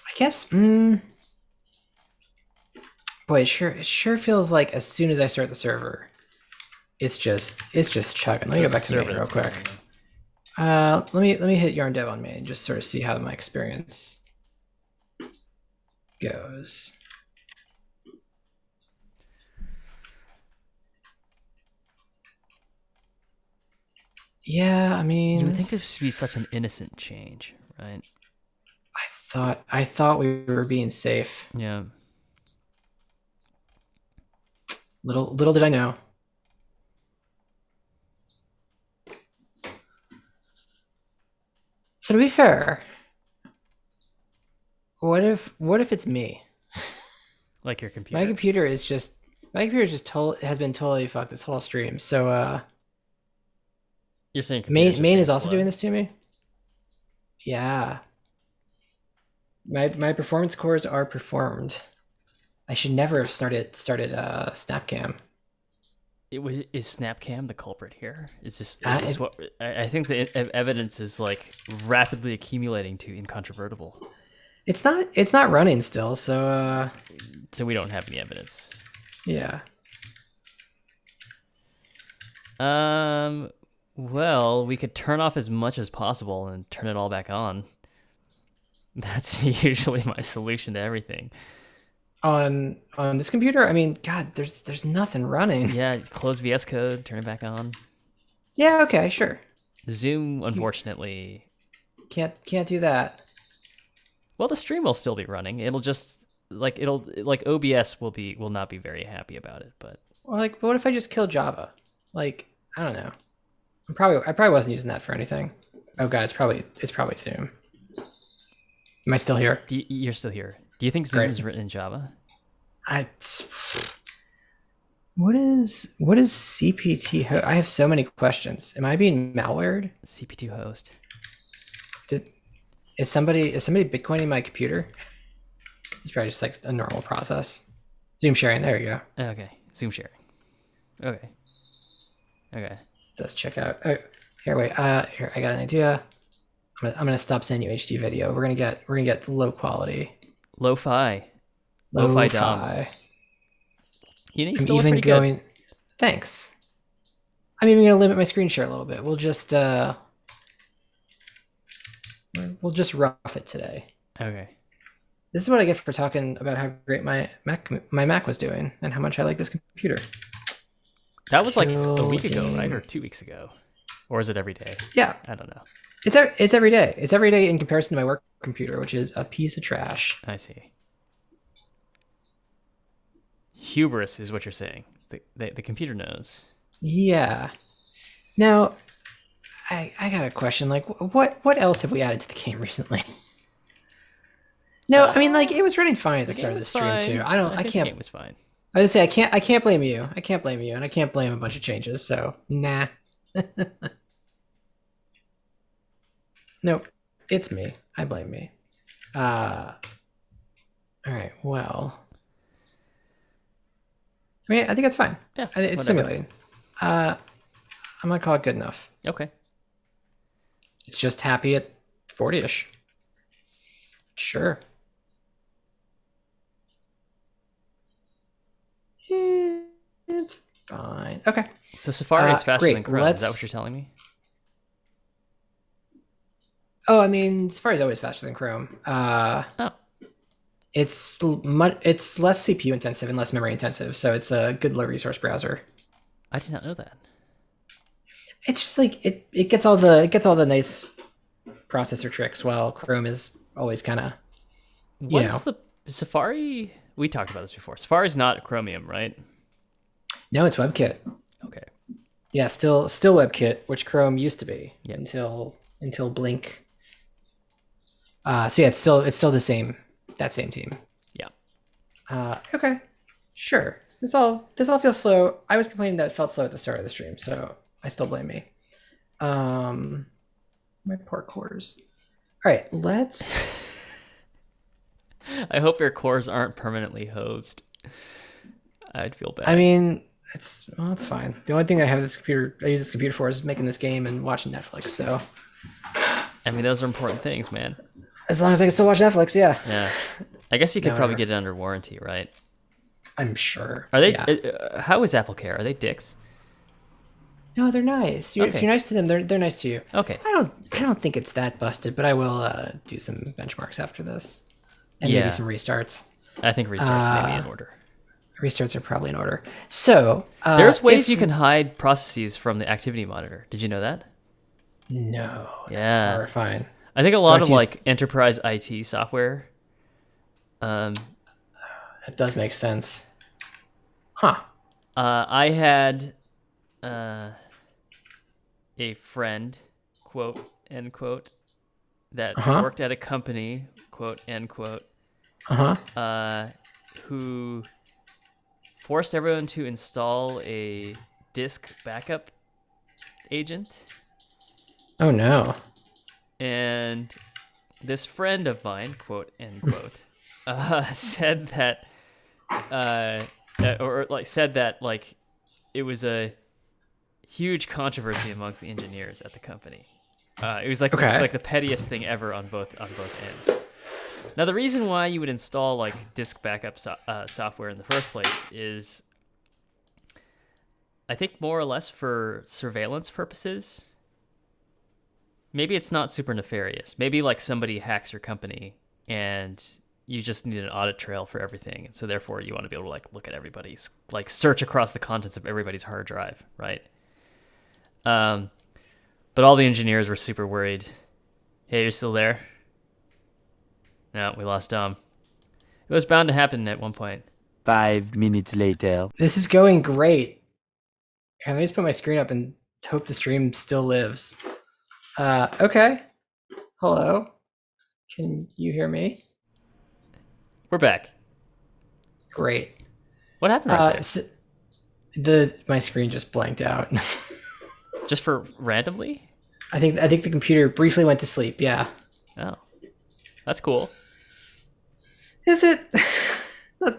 Speaker 1: I guess, boy, it sure feels like as soon as I start the server, it's just chugging. Let me go back to main real quick. Let me hit yarn dev on main and just sort of see how my experience goes. Yeah, I mean,
Speaker 2: you would think this should be such an innocent change, right?
Speaker 1: I thought we were being safe.
Speaker 2: Yeah.
Speaker 1: Little did I know. So to be fair, what if it's me?
Speaker 2: Like your computer.
Speaker 1: My computer is just has been totally fucked this whole stream. So
Speaker 2: you're saying
Speaker 1: main is also doing this to me? Yeah. My performance cores are performed. I should never have started Snapcam.
Speaker 2: Is Snapcam the culprit here? Is this what I think the evidence is like rapidly accumulating to incontrovertible?
Speaker 1: It's not running still, so
Speaker 2: we don't have any evidence.
Speaker 1: Yeah.
Speaker 2: Well, we could turn off as much as possible and turn it all back on. That's usually my solution to everything.
Speaker 1: On this computer, I mean, God, there's nothing running.
Speaker 2: Yeah, close VS Code, turn it back on.
Speaker 1: Yeah, okay, sure.
Speaker 2: Zoom, unfortunately,
Speaker 1: can't do that.
Speaker 2: Well, the stream will still be running. It'll just like it'll like OBS will not be very happy about it, but
Speaker 1: Or like, what if I just kill Java? Like, I don't know. I probably wasn't using that for anything. Oh god, it's probably Zoom. Am I still here?
Speaker 2: you're still here. Do you think Zoom
Speaker 1: Great.
Speaker 2: is written in Java?
Speaker 1: I what is CPT? I have so many questions. Am I being malwared?
Speaker 2: CP2 host.
Speaker 1: Is somebody Bitcoining my computer? It's probably just like a normal process. Zoom sharing. There you go.
Speaker 2: Okay, Zoom sharing. Okay.
Speaker 1: Let's check out. Oh, here, wait. Here, I got an idea. I'm gonna stop sending you HD video. We're gonna get low quality.
Speaker 2: Lo-fi.
Speaker 1: Lo-fi.
Speaker 2: Dom. You
Speaker 1: I'm
Speaker 2: still look
Speaker 1: even
Speaker 2: pretty
Speaker 1: going.
Speaker 2: good.
Speaker 1: Thanks. I'm even gonna limit my screen share a little bit. We'll just rough it today.
Speaker 2: Okay.
Speaker 1: This is what I get for talking about how great my Mac was doing and how much I like this computer.
Speaker 2: That was like a week ago, right? Or 2 weeks ago. Or is it every day?
Speaker 1: Yeah.
Speaker 2: I don't know.
Speaker 1: It's every day. It's every day in comparison to my work computer, which is a piece of trash.
Speaker 2: I see. Hubris is what you're saying. The computer knows.
Speaker 1: Yeah. Now, I got a question. Like, what else have we added to the game recently? No, I mean, like, it was running fine at the start of the stream too. I
Speaker 2: think
Speaker 1: can't.
Speaker 2: the game was fine.
Speaker 1: I was gonna say I can't blame you. I can't blame you, and I can't blame a bunch of changes. So nah. Nope, it's me. I blame me. All right. Well, I mean, I think it's fine.
Speaker 2: Yeah,
Speaker 1: It's
Speaker 2: whatever.
Speaker 1: simulating. I'm gonna call it good enough.
Speaker 2: Okay.
Speaker 1: It's just happy at 40ish. Sure. It's fine. Okay.
Speaker 2: So Safari is faster
Speaker 1: great.
Speaker 2: than Chrome. Is that what you're telling me?
Speaker 1: Oh, I mean, Safari is always faster than Chrome. It's less CPU intensive and less memory intensive, so it's a good low resource browser.
Speaker 2: I did not know that.
Speaker 1: It's just like it gets all the nice processor tricks, while Chrome is always kind of
Speaker 2: What's the Safari? We talked about this before. Safari is not Chromium, right?
Speaker 1: No, it's WebKit.
Speaker 2: Okay.
Speaker 1: Yeah, still WebKit, which Chrome used to be until Blink. So yeah, it's still that same team.
Speaker 2: Yeah.
Speaker 1: Okay, sure. This all feels slow. I was complaining that it felt slow at the start of the stream, so I still blame me. My poor cores. All right, let's.
Speaker 2: I hope your cores aren't permanently hosed. I'd feel bad.
Speaker 1: I mean, it's fine. The only thing I use this computer for is making this game and watching Netflix. So.
Speaker 2: I mean, those are important things, man.
Speaker 1: As long as I can still watch Netflix, yeah.
Speaker 2: Yeah. I guess you could
Speaker 1: No,
Speaker 2: probably
Speaker 1: no.
Speaker 2: get it under warranty, right?
Speaker 1: I'm sure.
Speaker 2: Are they?
Speaker 1: Yeah.
Speaker 2: How is AppleCare? Are they dicks?
Speaker 1: No, they're nice. If you're nice to them, they're nice to you.
Speaker 2: Okay.
Speaker 1: I don't think it's that busted, but I will do some benchmarks after this, and
Speaker 2: Yeah.
Speaker 1: maybe some restarts.
Speaker 2: I think restarts may be in order.
Speaker 1: Restarts are probably in order. So
Speaker 2: There's ways you can hide processes from the activity monitor. Did you know that?
Speaker 1: No.
Speaker 2: Yeah.
Speaker 1: That's horrifying.
Speaker 2: I think a lot of
Speaker 1: use-
Speaker 2: like enterprise IT software.
Speaker 1: It does make sense. Huh.
Speaker 2: I had a friend, quote, end quote, that worked at a company, quote, end quote, who forced everyone to install a disk backup agent.
Speaker 1: Oh no.
Speaker 2: And this friend of mine, quote, end quote, said that, said that it was a huge controversy amongst the engineers at the company. It was like the pettiest thing ever on both ends. Now, the reason why you would install like disk backup software in the first place is, I think, more or less for surveillance purposes. Maybe it's not super nefarious. Maybe like somebody hacks your company and you just need an audit trail for everything, and so therefore you want to be able to like look at everybody's, like search across the contents of everybody's hard drive, right? But all the engineers were super worried. Hey, you're still there? No, we lost Dom. It was bound to happen at one point.
Speaker 4: 5 minutes later.
Speaker 1: This is going great. Here, let me just put my screen up and hope the stream still lives. Okay. Hello. Can you hear me?
Speaker 2: We're back.
Speaker 1: Great.
Speaker 2: What happened right there?
Speaker 1: My screen just blanked out.
Speaker 2: Just for randomly?
Speaker 1: I think the computer briefly went to sleep. Yeah.
Speaker 2: Oh, that's cool.
Speaker 1: Is it?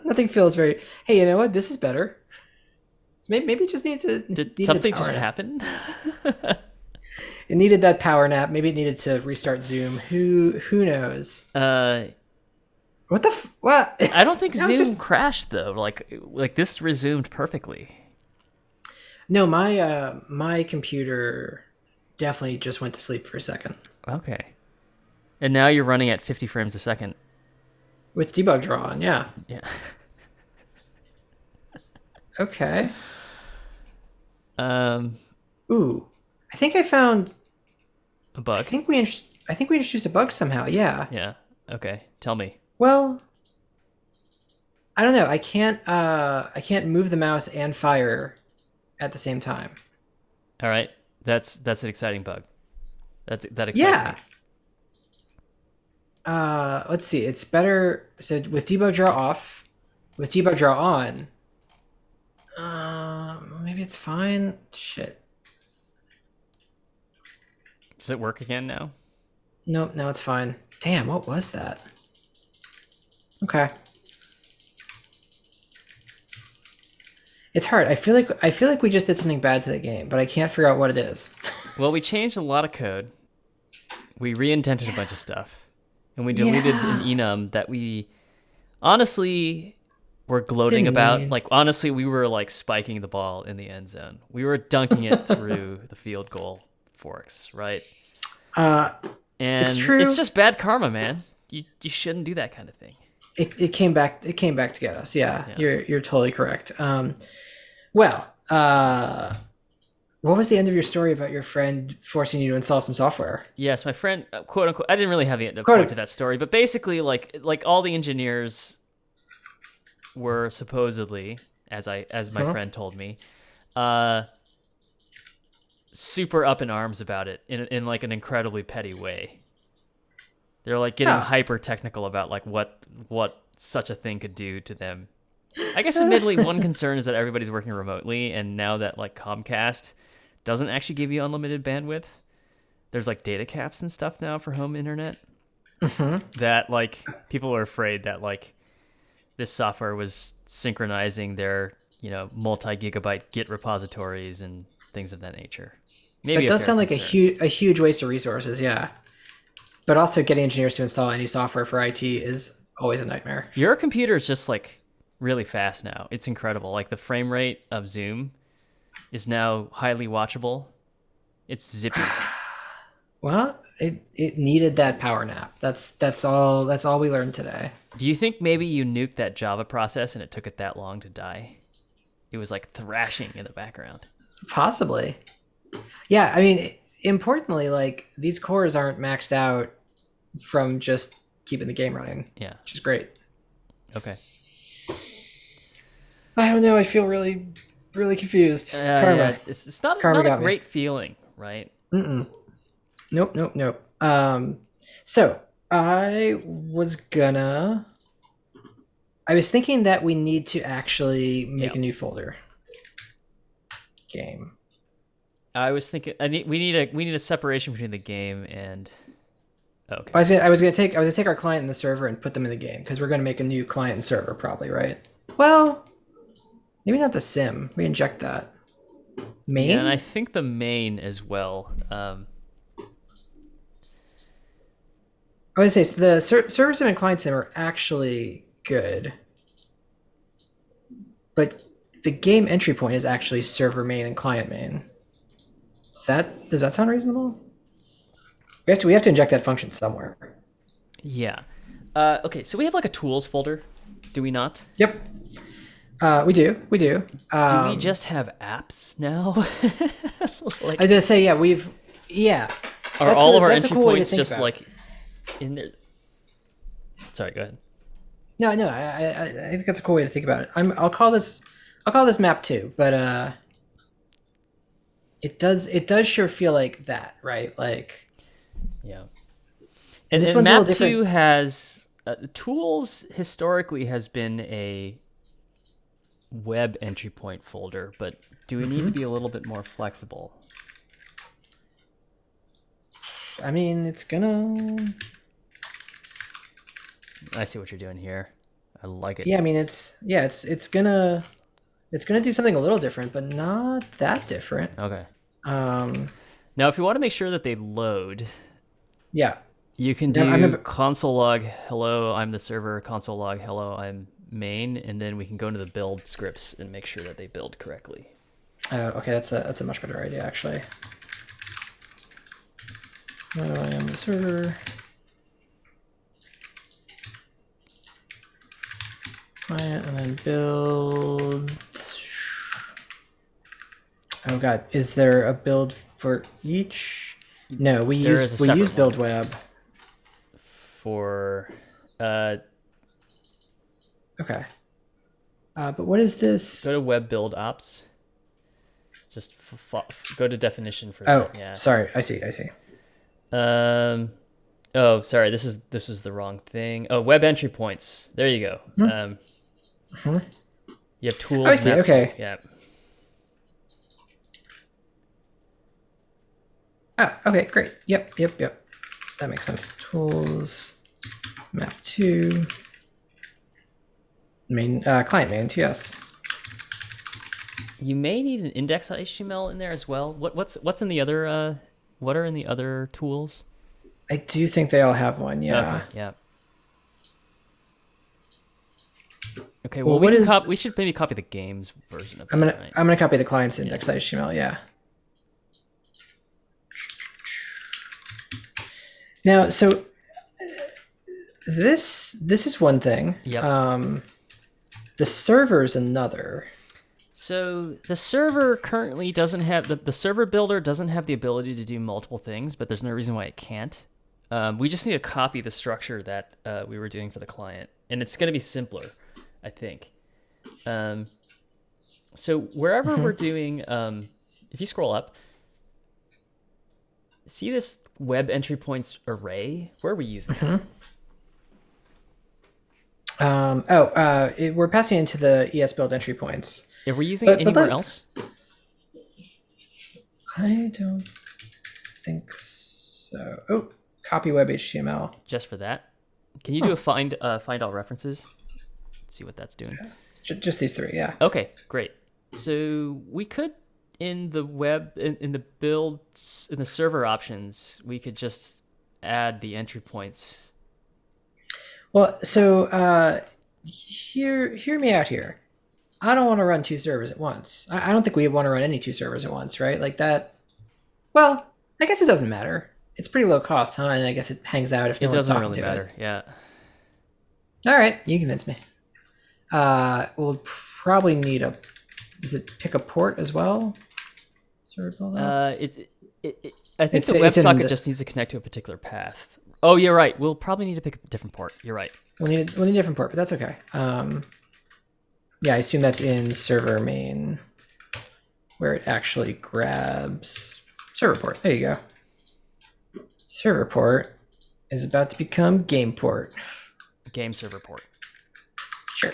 Speaker 1: Nothing feels very. Hey, you know what? This is better. So maybe it just needs to.
Speaker 2: Did something just happen?
Speaker 1: It needed that power nap. Maybe it needed to restart Zoom. Who knows? What the what?
Speaker 2: I don't think Zoom crashed though. Like this resumed perfectly.
Speaker 1: No, my computer definitely just went to sleep for a second.
Speaker 2: Okay. And now you're running at 50 frames a second.
Speaker 1: With debug draw on, yeah.
Speaker 2: Yeah.
Speaker 1: Okay. Ooh, I think I found
Speaker 2: a bug.
Speaker 1: I think we introduced a bug somehow. Yeah.
Speaker 2: Yeah. Okay. Tell me.
Speaker 1: Well, I don't know. I can't move the mouse and fire at the same time.
Speaker 2: All right. That's an exciting bug. That excites me.
Speaker 1: Let's see. It's better. So with debug draw off, with debug draw on. Maybe it's fine. Shit.
Speaker 2: Does it work again now?
Speaker 1: Nope. Now it's fine. Damn. What was that? Okay. It's hard. I feel like we just did something bad to the game, but I can't figure out what it is.
Speaker 2: Well, we changed a lot of code. We reindented a bunch of stuff. And we deleted an enum that we honestly were gloating about. Like, honestly, we were like spiking the ball in the end zone. We were dunking it through the field goal forks, right? And
Speaker 1: it's true.
Speaker 2: It's just bad karma, man. You shouldn't do that kind of thing.
Speaker 1: It came back to get us. Yeah. You're totally correct. Well, what was the end of your story about your friend forcing you to install some software?
Speaker 2: Yes, my friend, quote unquote. I didn't really have the point to that story, but basically, like all the engineers were supposedly, as my friend told me, super up in arms about it in like an incredibly petty way. They're like getting hyper technical about like what such a thing could do to them. I guess admittedly, one concern is that everybody's working remotely, and now that like Comcast doesn't actually give you unlimited bandwidth, there's like data caps and stuff now for home internet. Mm-hmm. That like people are afraid that like this software was synchronizing their multi-gigabyte Git repositories and things of that nature. Maybe
Speaker 1: that does sound like a huge waste of resources. Yeah. But also getting engineers to install any software for IT is always a nightmare.
Speaker 2: Your computer is just like really fast now. It's incredible. Like the frame rate of Zoom is now highly watchable. It's zippy.
Speaker 1: Well, it needed that power nap. That's all we learned today.
Speaker 2: Do you think maybe you nuked that Java process and it took it that long to die? It was like thrashing in the background.
Speaker 1: Possibly. Yeah, I mean, importantly, like these cores aren't maxed out from just keeping the game running.
Speaker 2: Yeah.
Speaker 1: Which is great.
Speaker 2: Okay.
Speaker 1: I don't know. I feel really, really confused. Karma.
Speaker 2: Yeah, it's not a great feeling, right?
Speaker 1: Mm-mm. Nope. So I was thinking that we need to actually make a new folder. Game.
Speaker 2: I was thinking we need a separation between the game and. Okay.
Speaker 1: I was gonna take our client and the server and put them in the game because we're gonna make a new client and server probably, right? Well, maybe not the sim. We inject that. Main?
Speaker 2: Yeah, and I think the main as well.
Speaker 1: I would say so the server sim and client sim are actually good, but the game entry point is actually server main and client main. Does that sound reasonable? We have to inject that function somewhere.
Speaker 2: Yeah. Okay, so we have like a tools folder, do we not?
Speaker 1: Yep. We do.
Speaker 2: Do we just have apps now?
Speaker 1: I was gonna say, yeah.
Speaker 2: Are all of our entry points just like in there? Sorry, go ahead.
Speaker 1: No. I think that's a cool way to think about it. I'll call this map 2, but it does sure feel like that, right? Like
Speaker 2: Yeah.
Speaker 1: and this
Speaker 2: And
Speaker 1: one's a little
Speaker 2: map 2
Speaker 1: different.
Speaker 2: has tools historically has been a web entry point folder, but do we need to be a little bit more flexible?
Speaker 1: I mean, it's gonna.
Speaker 2: I see what you're doing here. I like it.
Speaker 1: Yeah, I mean, it's gonna do something a little different, but not that different.
Speaker 2: Okay.
Speaker 1: Um,
Speaker 2: Now, if you want to make sure that they load,
Speaker 1: yeah.
Speaker 2: you can
Speaker 1: Now, I
Speaker 2: do
Speaker 1: remember.
Speaker 2: console log hello, I'm the server, console log hello, I'm main, and then we can go into the build scripts and make sure that they build correctly.
Speaker 1: Okay, that's a much better idea actually. Hello, I am the server. Client and then build. Oh god, is there a build for each? No, we
Speaker 2: There is a
Speaker 1: use
Speaker 2: separate
Speaker 1: build
Speaker 2: one
Speaker 1: web.
Speaker 2: for
Speaker 1: Okay. But what is this?
Speaker 2: go to web build ops. Just go to definition for
Speaker 1: Oh,
Speaker 2: that. Yeah.
Speaker 1: sorry. I see.
Speaker 2: Oh, sorry. This is the wrong thing. Oh, web entry points. There you go. You have tools.
Speaker 1: I see.
Speaker 2: mapped-
Speaker 1: Okay.
Speaker 2: Yeah.
Speaker 1: Ah, okay, great. Yep. That makes sense. Tools, map 2, main client main TS.
Speaker 2: You may need an index.html in there as well. What's in the other? What are in the other tools?
Speaker 1: I do think they all have one. Yeah.
Speaker 2: Okay. Yeah. Okay.
Speaker 1: Well,
Speaker 2: Well,
Speaker 1: what is?
Speaker 2: we should maybe copy the games version of
Speaker 1: I'm
Speaker 2: that.
Speaker 1: gonna
Speaker 2: Right?
Speaker 1: I'm gonna copy the client's index.html. Yeah. Now, so this is one thing.
Speaker 2: Yep.
Speaker 1: The server's another.
Speaker 2: So the server currently doesn't have the server builder doesn't have the ability to do multiple things, but there's no reason why it can't. We just need to copy the structure that we were doing for the client, and it's going to be simpler, I think. So wherever we're doing, if you scroll up, see this web entry points array? Where are we using it?
Speaker 1: We're passing into the ES build entry points.
Speaker 2: Are we using it anywhere
Speaker 1: look,
Speaker 2: else?
Speaker 1: I don't think so. Oh, copy web HTML.
Speaker 2: Just for that? Can you do a find all references? Let's see what that's doing.
Speaker 1: Just these 3, yeah.
Speaker 2: Okay, great. So we could in the web in the builds in the server options, we could just add the entry points.
Speaker 1: Well, so hear me out here. I don't want to run 2 servers at once. I don't think we want to run any 2 servers at once, right? Like that. Well, I guess it doesn't matter. It's pretty low cost, huh? And I guess it hangs out if no
Speaker 2: It
Speaker 1: one's
Speaker 2: doesn't
Speaker 1: talking
Speaker 2: really
Speaker 1: to
Speaker 2: matter.
Speaker 1: it.
Speaker 2: Yeah.
Speaker 1: All right, you convinced me. We'll probably need a. Does it pick a port as well? Server build ops?
Speaker 2: I think
Speaker 1: It's-
Speaker 2: the
Speaker 1: it's in
Speaker 2: WebSocket
Speaker 1: the-
Speaker 2: just needs to connect to a particular path. Oh, you're right. We'll probably need to pick a different port. You're right.
Speaker 1: We'll need a different port, but that's okay. Yeah, I assume that's in server main, where it actually grabs server port. There you go. Server port is about to become game port.
Speaker 2: Game server port.
Speaker 1: Sure.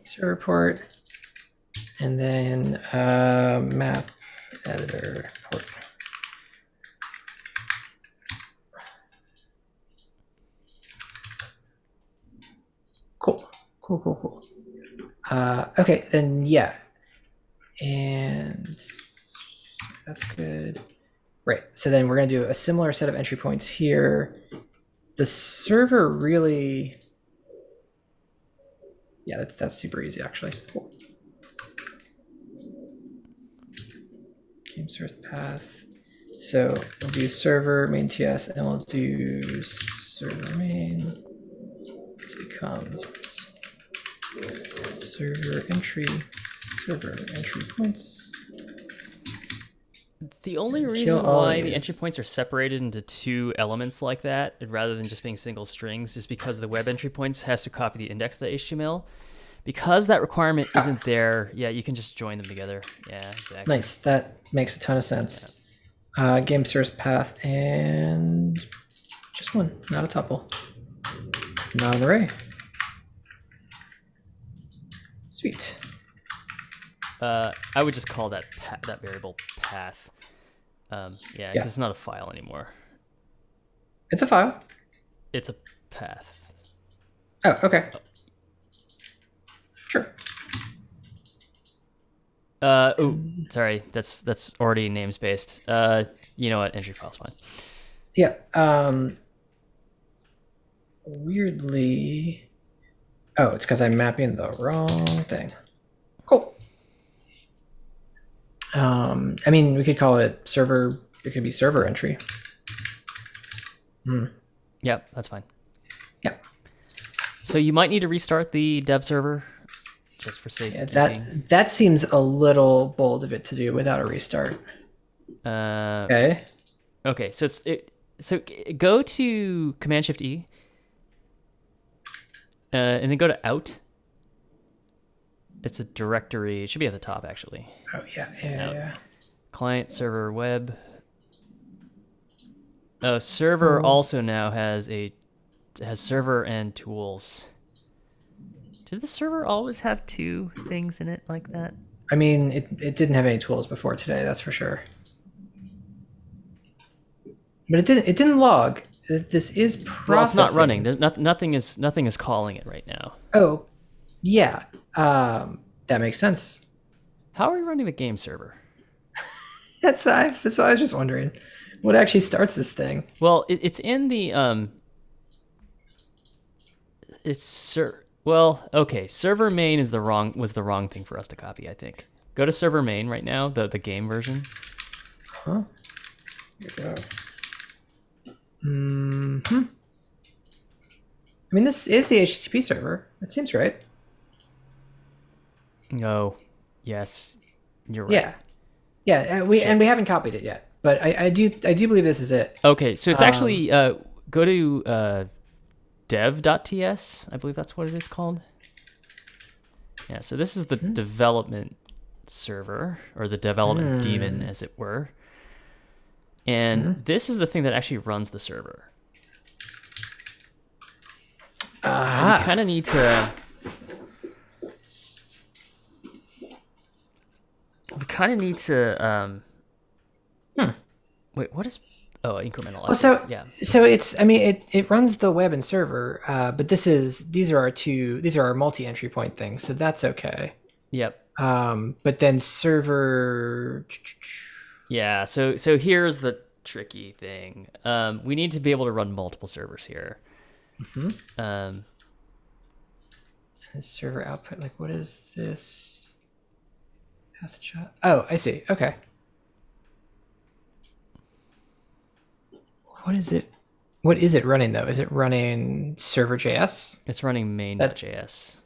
Speaker 1: Server port, and then map editor port. Cool. Okay, then yeah. And that's good. Right, so then we're gonna do a similar set of entry points here. The server really, yeah, that's super easy actually. Cool. Game source path. So we'll do server main TS, and we'll do server main. This becomes server entry points.
Speaker 2: The only
Speaker 1: Kill
Speaker 2: reason
Speaker 1: all
Speaker 2: why the entry
Speaker 1: these.
Speaker 2: points are separated into two elements like that, rather than just being single strings, is because the web entry points has to copy the index.html. Because that requirement isn't there, yeah, you can just join them together. Yeah, exactly.
Speaker 1: Nice. That makes a ton of sense. Game source path and just one, not a tuple, not an array. Sweet.
Speaker 2: I would just call that that variable path. Yeah, because
Speaker 1: Yeah.
Speaker 2: it's not a file anymore.
Speaker 1: It's a file.
Speaker 2: It's a path.
Speaker 1: Oh, okay. Sure.
Speaker 2: Oh, sorry. That's already namespaced. You know what? Entry file's fine.
Speaker 1: Yeah. Weirdly. Oh, it's because I'm mapping the wrong thing. Cool. I mean, we could call it server. It could be server entry.
Speaker 2: Yep, that's fine.
Speaker 1: Yeah.
Speaker 2: So you might need to restart the dev server just for safekeeping.
Speaker 1: That seems a little bold of it to do without a restart. Okay.
Speaker 2: Okay, so so go to Command Shift E, and then go to Out. It's a directory. It should be at the top actually.
Speaker 1: Oh yeah.
Speaker 2: Client server web. Oh, server also now has server and tools. Did the server always have two things in it like that?
Speaker 1: I mean, it didn't have any tools before today, that's for sure. But it didn't log. This is processing.
Speaker 2: Well, it's not running. There's nothing is calling it right now.
Speaker 1: Oh, yeah. That makes sense.
Speaker 2: How are we running the game server?
Speaker 1: That's why I was just wondering. What actually starts this thing?
Speaker 2: Well, it's in the well, okay. Server main was the wrong thing for us to copy, I think. Go to server main right now, the game version.
Speaker 1: Huh? Here we go. I mean, this is the HTTP server. It seems right.
Speaker 2: Oh, yes, you're right.
Speaker 1: Yeah. And we haven't copied it yet, but I do believe this is it.
Speaker 2: Okay, so it's actually go to dev.ts. I believe that's what it is called. Yeah, so this is the development server, or the development daemon, as it were. And this is the thing that actually runs the server. So we kind of need to... Wait, what is... Oh, incremental.
Speaker 1: Well, so
Speaker 2: yeah.
Speaker 1: So it's, I mean, it runs the web and server, but these are our multi-entry point things, so that's okay.
Speaker 2: Yep.
Speaker 1: But then server.
Speaker 2: Yeah. So here's the tricky thing. We need to be able to run multiple servers here.
Speaker 1: And server output, like, what is this? Path job. Oh, I see. Okay. What is it? What is it running though? Is it running server.js?
Speaker 2: It's running main.js.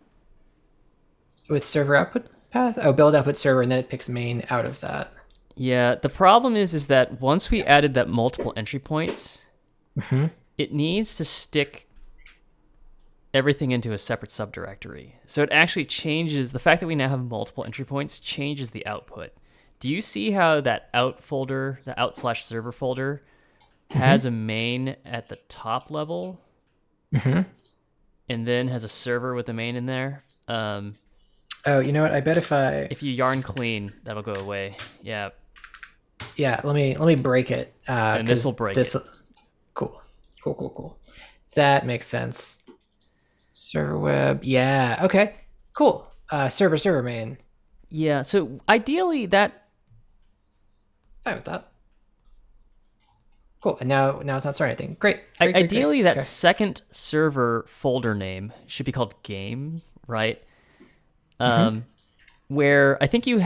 Speaker 1: With server output path? Oh, build output server, and then it picks main out of that.
Speaker 2: Yeah, the problem is that once we added that multiple entry points, it needs to stick everything into a separate subdirectory. So it actually changes, the fact that we now have multiple entry points changes the output. Do you see how that out folder, the out/server folder, has a main at the top level, and then has a server with a main in there?
Speaker 1: Oh, you know what? I bet
Speaker 2: if you yarn clean, that'll go away. Yeah.
Speaker 1: Yeah. Let me break it.
Speaker 2: And this will break it.
Speaker 1: Cool. That makes sense. Server web. Yeah. Okay. Cool. Server main.
Speaker 2: Yeah. So ideally, that.
Speaker 1: Fine with that. Cool. And now it's not starting anything. Great.
Speaker 2: Ideally, that second server folder name should be called game, right? Where I think you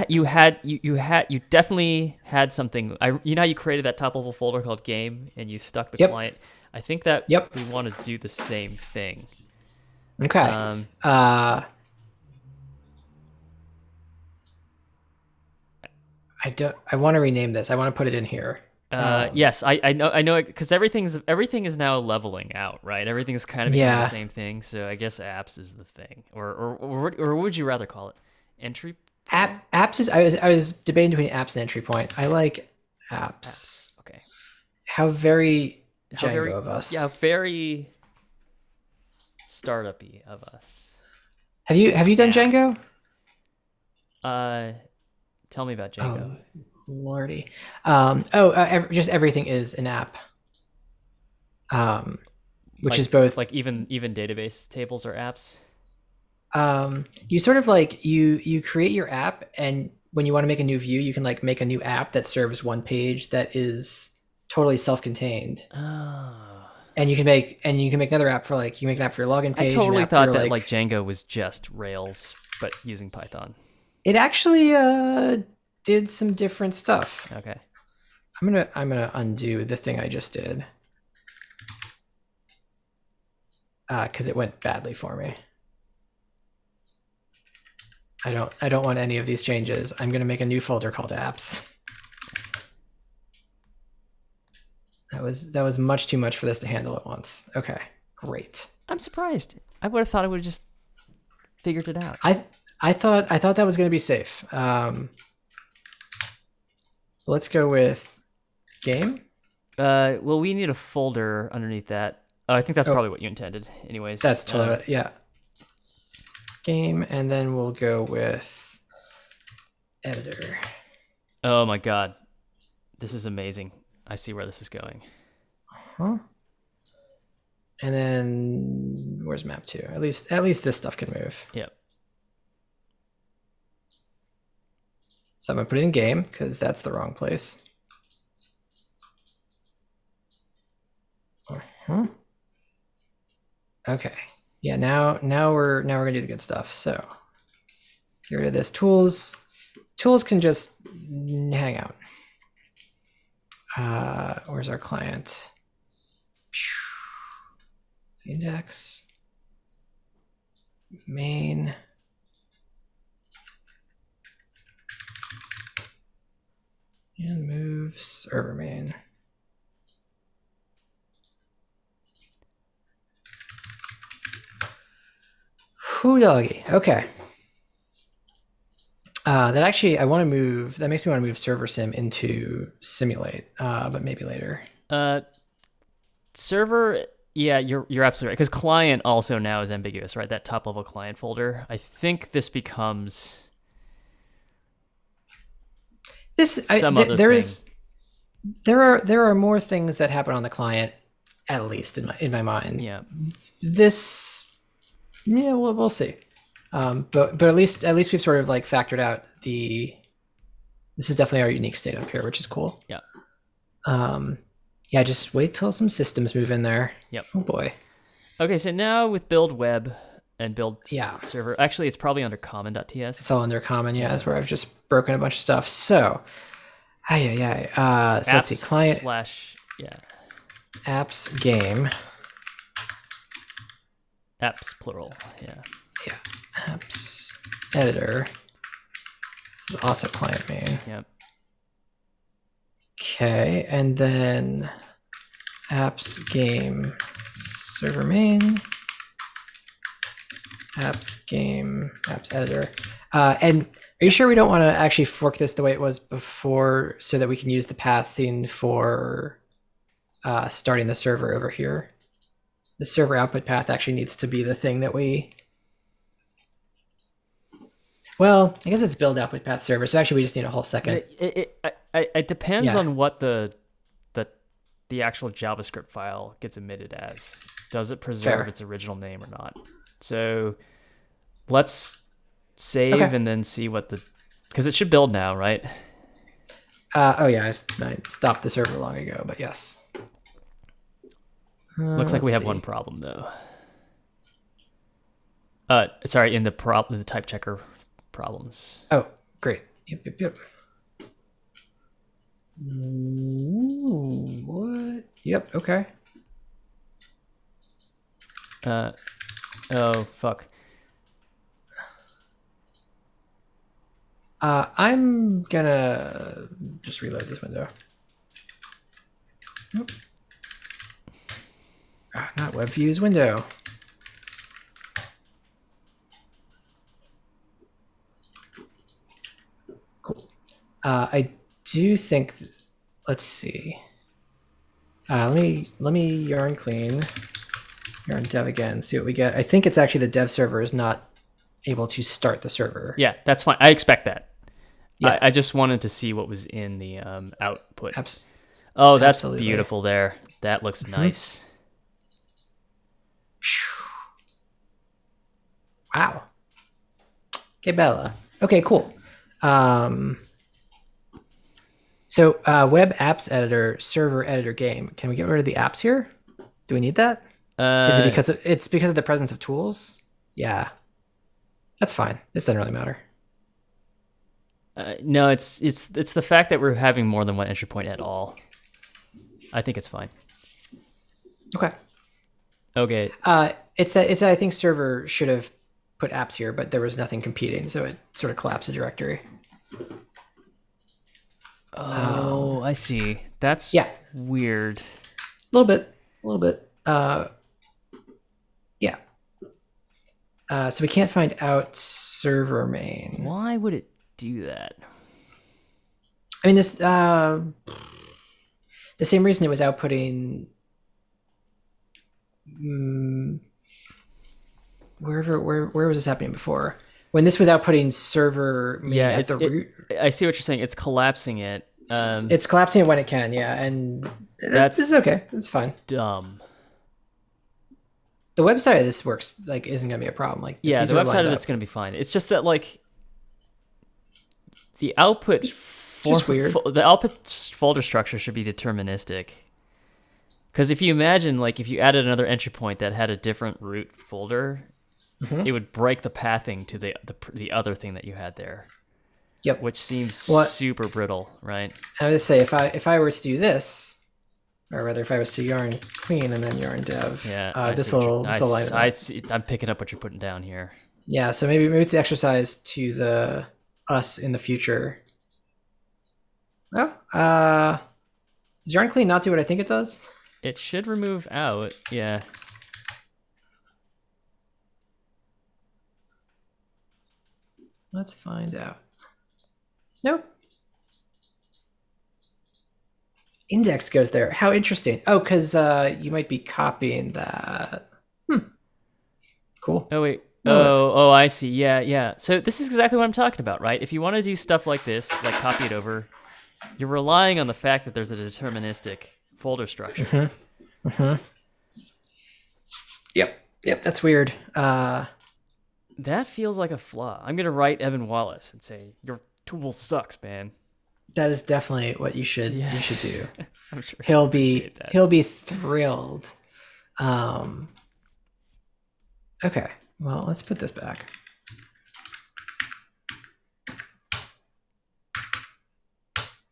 Speaker 2: definitely had something. You know how you created that top level folder called game and you stuck the client. I think that we want to do the same thing.
Speaker 1: Okay. I want to rename this. I want to put it in here.
Speaker 2: Yes, I know because everything is now leveling out, right? Everything's kind of becoming the
Speaker 1: Yeah,
Speaker 2: same thing. So I guess apps is the thing, or what would you rather call it? Entry point?
Speaker 1: apps is. I was debating between apps and entry point. I like apps.
Speaker 2: Apps. Okay.
Speaker 1: How very
Speaker 2: How
Speaker 1: Django
Speaker 2: very
Speaker 1: of
Speaker 2: yeah,
Speaker 1: us.
Speaker 2: very startup-y of us.
Speaker 1: Have you done
Speaker 2: Apps.
Speaker 1: Django?
Speaker 2: Uh, Tell me about Django.
Speaker 1: Oh, lordy. Just everything is an app. Um, which is
Speaker 2: Like
Speaker 1: both.
Speaker 2: even database tables are apps.
Speaker 1: You sort of like you create your app, and when you want to make a new view, you can like make a new app that serves one page that is totally self-contained.
Speaker 2: Oh.
Speaker 1: And you can make another app for like you can make an app for your login
Speaker 2: I
Speaker 1: page, an
Speaker 2: totally
Speaker 1: app for
Speaker 2: thought
Speaker 1: your
Speaker 2: that like
Speaker 1: like
Speaker 2: Django was just Rails, but using Python.
Speaker 1: it actually did some different stuff.
Speaker 2: Okay.
Speaker 1: I'm gonna undo the thing I just did because it went badly for me. I don't want any of these changes. I'm gonna make a new folder called apps. That was much too much for this to handle at once. Okay, great.
Speaker 2: I'm surprised. I would have thought I would have just figured it out.
Speaker 1: I thought that was gonna be safe. Let's go with game.
Speaker 2: Well, we need a folder underneath that. Oh, I think that's
Speaker 1: Oh,
Speaker 2: probably what you intended. Anyways,
Speaker 1: that's totally yeah. Game, and then we'll go with editor.
Speaker 2: oh my god, this is amazing. I see where this is going.
Speaker 1: Huh? And then where's map two? At least this stuff can move.
Speaker 2: Yep.
Speaker 1: So I'm gonna put it in game because that's the wrong place. Uh-huh. Okay. Yeah. Now we're gonna do the good stuff. So get rid of this. Tools can just hang out. Where's our client? The index. Main. And move server main. Whoo doggy. Okay. That actually, that makes me want to move server sim into simulate, but maybe later.
Speaker 2: Server. Yeah, you're absolutely right. Because client also now is ambiguous, right? That top level client folder. I think this becomes some other
Speaker 1: There
Speaker 2: thing.
Speaker 1: is, there are more things that happen on the client, at least in my mind.
Speaker 2: Yeah.
Speaker 1: This, yeah, we'll see. But at least we've sort of like factored out this is definitely our unique state up here, which is cool.
Speaker 2: Yeah.
Speaker 1: Yeah, just wait till some systems move in there.
Speaker 2: Yep.
Speaker 1: Oh boy.
Speaker 2: Okay, so now with build web and build
Speaker 1: Yeah.
Speaker 2: server, actually it's probably under common.ts.
Speaker 1: It's all under common, yeah. That's where I've just broken a bunch of stuff. So, so let's see, client
Speaker 2: slash yeah
Speaker 1: apps game.
Speaker 2: apps plural yeah.
Speaker 1: Yeah, apps editor. This is also client main.
Speaker 2: Yep.
Speaker 1: Okay, and then apps game server main. Apps game apps editor. And are you sure we don't want to actually fork this the way it was before so that we can use the pathing for starting the server over here? The server output path actually needs to be the thing that we... Well, I guess it's build output path server, so actually we just need a whole second.
Speaker 2: It depends
Speaker 1: Yeah.
Speaker 2: on what the actual JavaScript file gets emitted as. Does it preserve
Speaker 1: Fair.
Speaker 2: its original name or not? So let's save
Speaker 1: Okay.
Speaker 2: and then see what because it should build now, right?
Speaker 1: Oh yeah, I stopped the server long ago, but yes.
Speaker 2: Looks like we
Speaker 1: Let's
Speaker 2: have
Speaker 1: see.
Speaker 2: one problem though. Sorry, in the type checker problems.
Speaker 1: Oh, great. Yep. Ooh, what? Yep, okay.
Speaker 2: Oh fuck.
Speaker 1: I'm gonna just reload this window. Nope. Not web views window. Cool. I do think. Let's see. Let me yarn clean, yarn dev again. See what we get. I think it's actually the dev server is not able to start the server.
Speaker 2: Yeah, that's fine. I expect that.
Speaker 1: Yeah.
Speaker 2: I just wanted to see what was in the output.
Speaker 1: Abs-
Speaker 2: Oh, that's
Speaker 1: absolutely.
Speaker 2: beautiful there. That looks nice.
Speaker 1: Wow. Okay, Bella. Okay, cool. So web apps editor, server editor game. Can we get rid of the apps here? Do we need that? Is it because it's because of the presence of tools? Yeah, that's fine. This doesn't really matter.
Speaker 2: No, it's the fact that we're having more than one entry point at all. I think it's fine.
Speaker 1: Okay.
Speaker 2: Okay.
Speaker 1: It's that I think server should have put apps here, but there was nothing competing, so it sort of collapsed the directory.
Speaker 2: Oh, I see. That's weird.
Speaker 1: A little bit. Yeah. So we can't find out server main.
Speaker 2: Why would it do that?
Speaker 1: I mean, this the same reason it was outputting where was this happening before? When this was outputting server main at the root.
Speaker 2: I see what you're saying. It's collapsing it.
Speaker 1: It's collapsing it when it can, yeah, and this is okay. It's fine.
Speaker 2: Dumb.
Speaker 1: The website of this works like isn't gonna be a problem. Like
Speaker 2: the website of it's gonna be fine. It's just that like the output
Speaker 1: just weird.
Speaker 2: The output folder structure should be deterministic. Because if you imagine, like, if you added another entry point that had a different root folder, it would break the pathing to the other thing that you had there.
Speaker 1: Yep.
Speaker 2: Which seems super brittle, right?
Speaker 1: I would just say if I were to do this, or rather if I was to yarn clean and then yarn dev, this will line up.
Speaker 2: I'm picking up what you're putting down here.
Speaker 1: Yeah, so maybe it's the exercise to the us in the future. Oh, does yarn clean not do what I think it does?
Speaker 2: It should remove out, yeah.
Speaker 1: Let's find out. Nope. Index goes there. How interesting. Oh, because you might be copying that. Cool.
Speaker 2: Oh, wait. Oh, I see. Yeah. So this is exactly what I'm talking about, right? If you want to do stuff like this, like copy it over, you're relying on the fact that there's a deterministic folder structure.
Speaker 1: Yep, that's weird.
Speaker 2: That feels like a flaw. I'm going to write Evan Wallace and say, your tool sucks, man.
Speaker 1: That is definitely what you should do.
Speaker 2: I'm sure
Speaker 1: he'll be thrilled. Okay, well, let's put this back.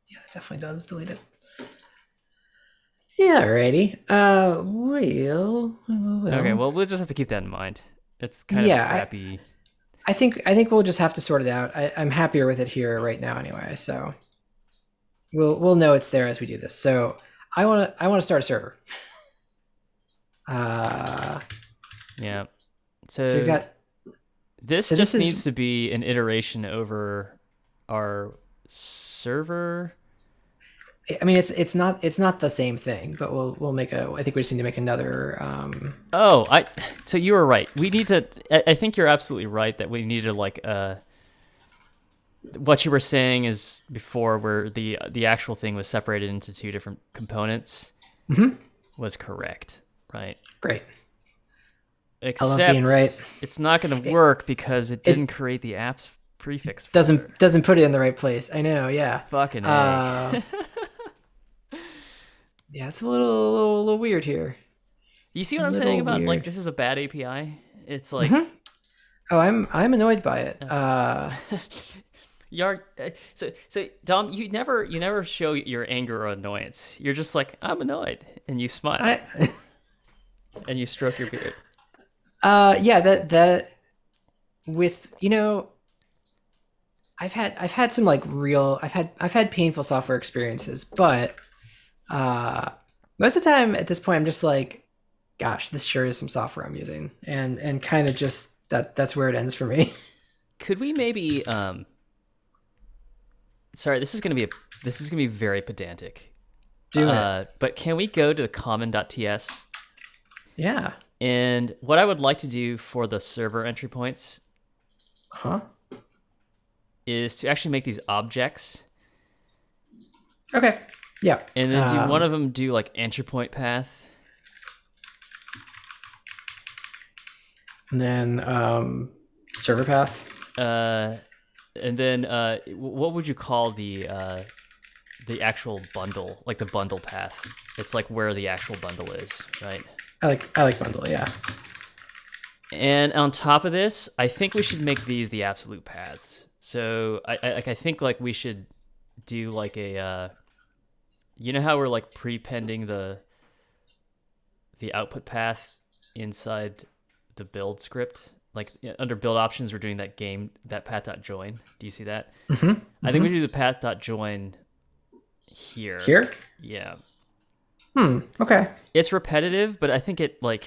Speaker 1: Yeah, it definitely does. Delete it. Yeah, alrighty.
Speaker 2: Okay, well, we'll just have to keep that in mind. It's kind of crappy.
Speaker 1: I think we'll just have to sort it out. I'm happier with it here right now anyway, so we'll know it's there as we do this. So I want to start a server.
Speaker 2: Yeah. So
Speaker 1: we've got
Speaker 2: this just needs to be an iteration over our server.
Speaker 1: I mean, it's not the same thing, but we'll make I think we just need to make another.
Speaker 2: So you were right. We need to. I think you're absolutely right that we need to like. What you were saying is before, where the actual thing was separated into two different components, was correct, right?
Speaker 1: Great.
Speaker 2: Except
Speaker 1: I love being right.
Speaker 2: It's not going to work because it didn't create the apps prefix.
Speaker 1: Doesn't put it in the right place. I know. Yeah.
Speaker 2: Fucking A.
Speaker 1: Yeah, it's a little weird here.
Speaker 2: You see what I'm saying about like this is a bad API? It's like
Speaker 1: Oh, I'm annoyed by it.
Speaker 2: So Dom, you never show your anger or annoyance. You're just like, I'm annoyed, and you smile. And you stroke your beard.
Speaker 1: Yeah, that with I've had some like real I've had painful software experiences, but uh, most of the time at this point I'm just like, gosh, this sure is some software I'm using, and kind of just that's where it ends for me.
Speaker 2: Could we maybe sorry, this is gonna be very pedantic.
Speaker 1: Do it.
Speaker 2: But can we go to the common.ts?
Speaker 1: Yeah.
Speaker 2: And what I would like to do for the server entry points
Speaker 1: Huh.
Speaker 2: is to actually make these objects,
Speaker 1: Okay. Yeah.
Speaker 2: and then do one of them do like entry point path.
Speaker 1: And then server path.
Speaker 2: And then what would you call the actual bundle, like the bundle path? It's like where the actual bundle is, right?
Speaker 1: I like bundle. Yeah.
Speaker 2: And on top of this, I think we should make these the absolute paths. So I think like we should do like a you know how we're like prepending the output path inside the build script? Like under build options, we're doing that path.join. Do you see that?
Speaker 1: Mm-hmm.
Speaker 2: I think we do the path.join here.
Speaker 1: Here.
Speaker 2: Yeah.
Speaker 1: Okay.
Speaker 2: It's repetitive, but I think it like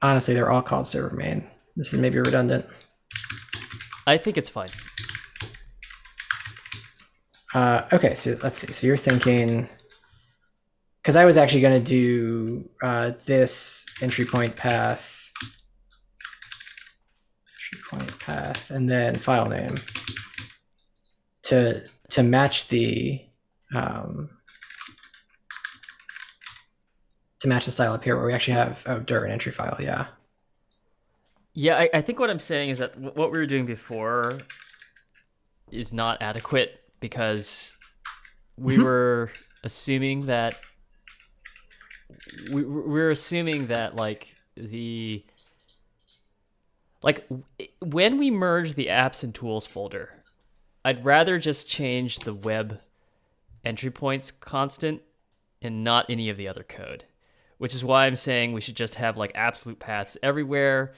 Speaker 1: Honestly, they're all called server main. This is maybe redundant.
Speaker 2: I think it's fine.
Speaker 1: Okay, so let's see. So you're thinking, because I was actually going to do this entry point path, and then file name to match the style up here where we actually have dir an entry file. Yeah.
Speaker 2: Yeah, I think what I'm saying is that what we were doing before is not adequate because we were assuming that we're assuming that like when we merge the apps and tools folder, I'd rather just change the web entry points constant and not any of the other code, which is why I'm saying we should just have like absolute paths everywhere.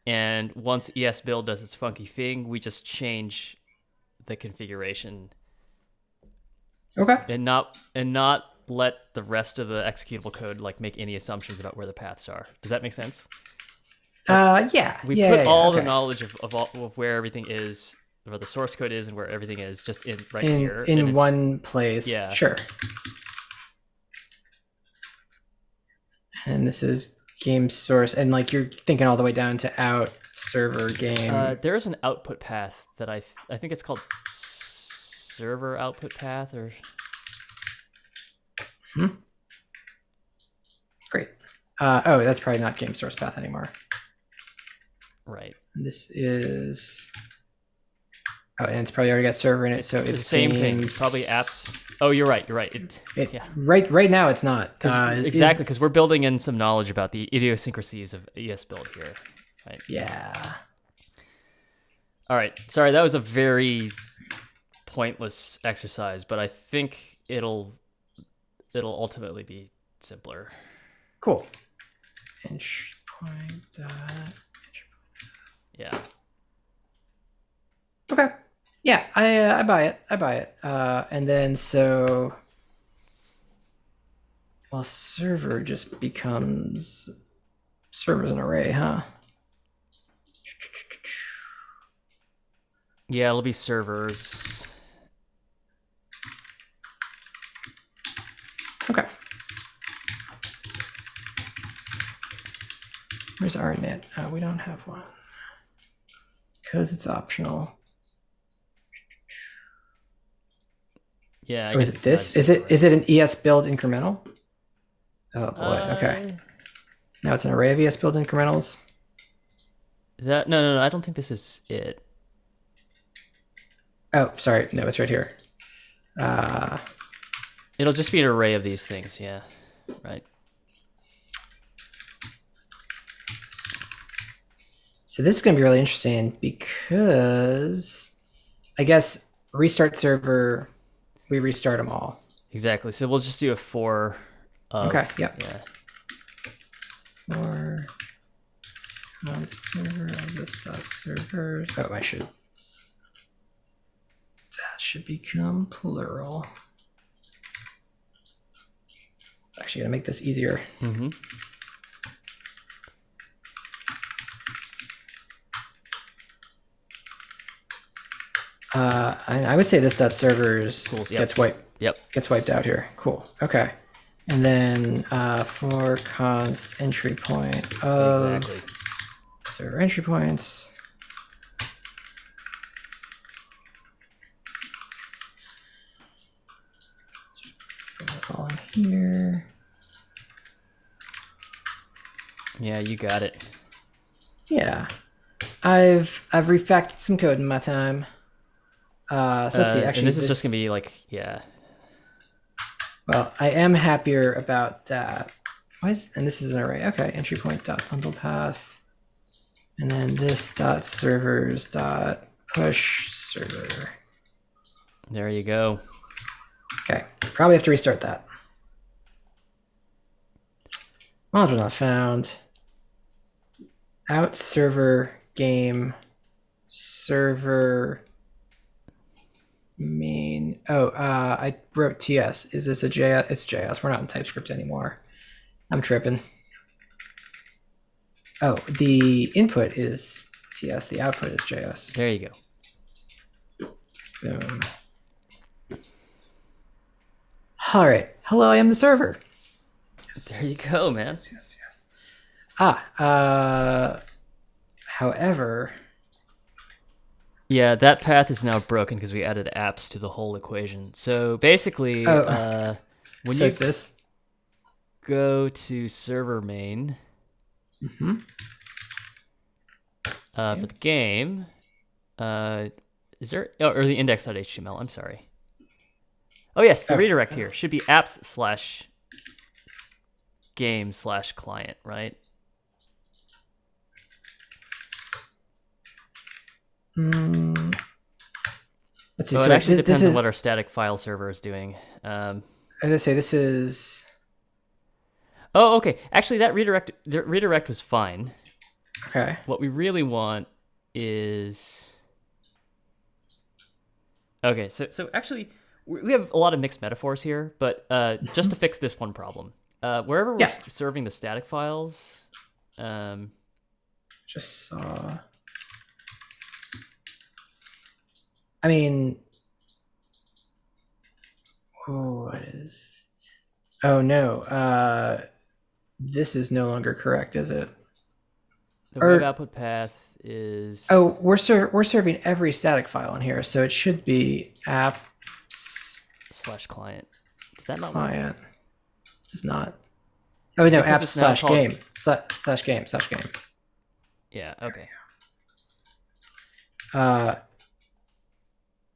Speaker 2: And once esbuild does its funky thing, we just change the configuration.
Speaker 1: Okay.
Speaker 2: And not let the rest of the executable code like make any assumptions about where the paths are. Does that make sense?
Speaker 1: Yeah.
Speaker 2: We
Speaker 1: yeah,
Speaker 2: put
Speaker 1: yeah,
Speaker 2: all
Speaker 1: okay.
Speaker 2: the knowledge of where everything is, where the source code is, and where everything is just in here
Speaker 1: in one place.
Speaker 2: Yeah.
Speaker 1: Sure. And this is game source, and like you're thinking all the way down to out server game.
Speaker 2: There's an output path that I think it's called server output path or.
Speaker 1: Great. Oh, that's probably not game source path anymore.
Speaker 2: Right.
Speaker 1: This is. Oh, and it's probably already got server in it, so it's
Speaker 2: the same thing.
Speaker 1: games...
Speaker 2: It's probably apps. Oh, you're right. You're right. Yeah.
Speaker 1: Right now, it's not.
Speaker 2: Exactly, because we're building in some knowledge about the idiosyncrasies of esbuild here. Right.
Speaker 1: Yeah.
Speaker 2: All right. Sorry, that was a very pointless exercise, but I think it'll ultimately be simpler.
Speaker 1: Cool. Entry point.
Speaker 2: Yeah.
Speaker 1: Okay. Yeah, I buy it. I buy it. And then so, well, server just becomes server's an array, huh?
Speaker 2: Yeah, it'll be servers.
Speaker 1: Okay. Where's our init? We don't have one because it's optional.
Speaker 2: Yeah.
Speaker 1: Or is it this? Is it an ES build incremental? Oh boy. Okay. Now it's an array of ES build incrementals.
Speaker 2: Is that no? I don't think this is it.
Speaker 1: Oh, sorry. No, it's right here.
Speaker 2: It'll just be an array of these things. Yeah. Right.
Speaker 1: So this is going to be really interesting because I guess restart server, we restart them all.
Speaker 2: Exactly. So we'll just do a for of.
Speaker 1: Okay, yep.
Speaker 2: Yeah.
Speaker 1: For const server of this dot servers. Oh, I should. That should become plural. Actually, gonna make this easier.
Speaker 2: Mm-hmm.
Speaker 1: I would say this dot servers
Speaker 2: Tools, yep.
Speaker 1: gets wiped out here. Cool. Okay. And then for const entry point of
Speaker 2: Exactly.
Speaker 1: server entry points. Put this all in here.
Speaker 2: Yeah, you got it.
Speaker 1: Yeah. I've refactored some code in my time. So let's see. Actually,
Speaker 2: and this is just gonna be like, yeah.
Speaker 1: Well, I am happier about that. And this is an array. Okay, entry point dot bundle path, and then this dot servers dot push server.
Speaker 2: There you go.
Speaker 1: Okay, probably have to restart that. Module not found. Out server game server main. Oh, I wrote TS. Is this a JS? It's JS. We're not in TypeScript anymore. I'm tripping. Oh, the input is TS. The output is JS.
Speaker 2: There you go.
Speaker 1: Boom. All right. Hello, I am the server.
Speaker 2: There you go, man.
Speaker 1: Yes. However.
Speaker 2: Yeah, that path is now broken because we added apps to the whole equation. So basically, when
Speaker 1: so
Speaker 2: you
Speaker 1: it's this.
Speaker 2: go to server main
Speaker 1: Mm-hmm.
Speaker 2: for the game, is there or the index.html? I'm sorry. Oh yes, the redirect here should be apps/game/client, right?
Speaker 1: Let's see.
Speaker 2: So
Speaker 1: So
Speaker 2: it actually depends on
Speaker 1: is,
Speaker 2: what our static file server is doing.
Speaker 1: I was gonna say this is.
Speaker 2: Oh, okay. Actually, the redirect was fine.
Speaker 1: Okay.
Speaker 2: What we really want is okay. So actually, we have a lot of mixed metaphors here, but just to fix this one problem, wherever we're serving the static files,
Speaker 1: just saw. I mean, what is? Oh no. This is no longer correct, is it?
Speaker 2: the web output path is.
Speaker 1: Oh, we're serving every static file in here, so it should be
Speaker 2: apps/client. Does that not
Speaker 1: client? Does not. Oh no, apps/game /game.
Speaker 2: Yeah. Okay.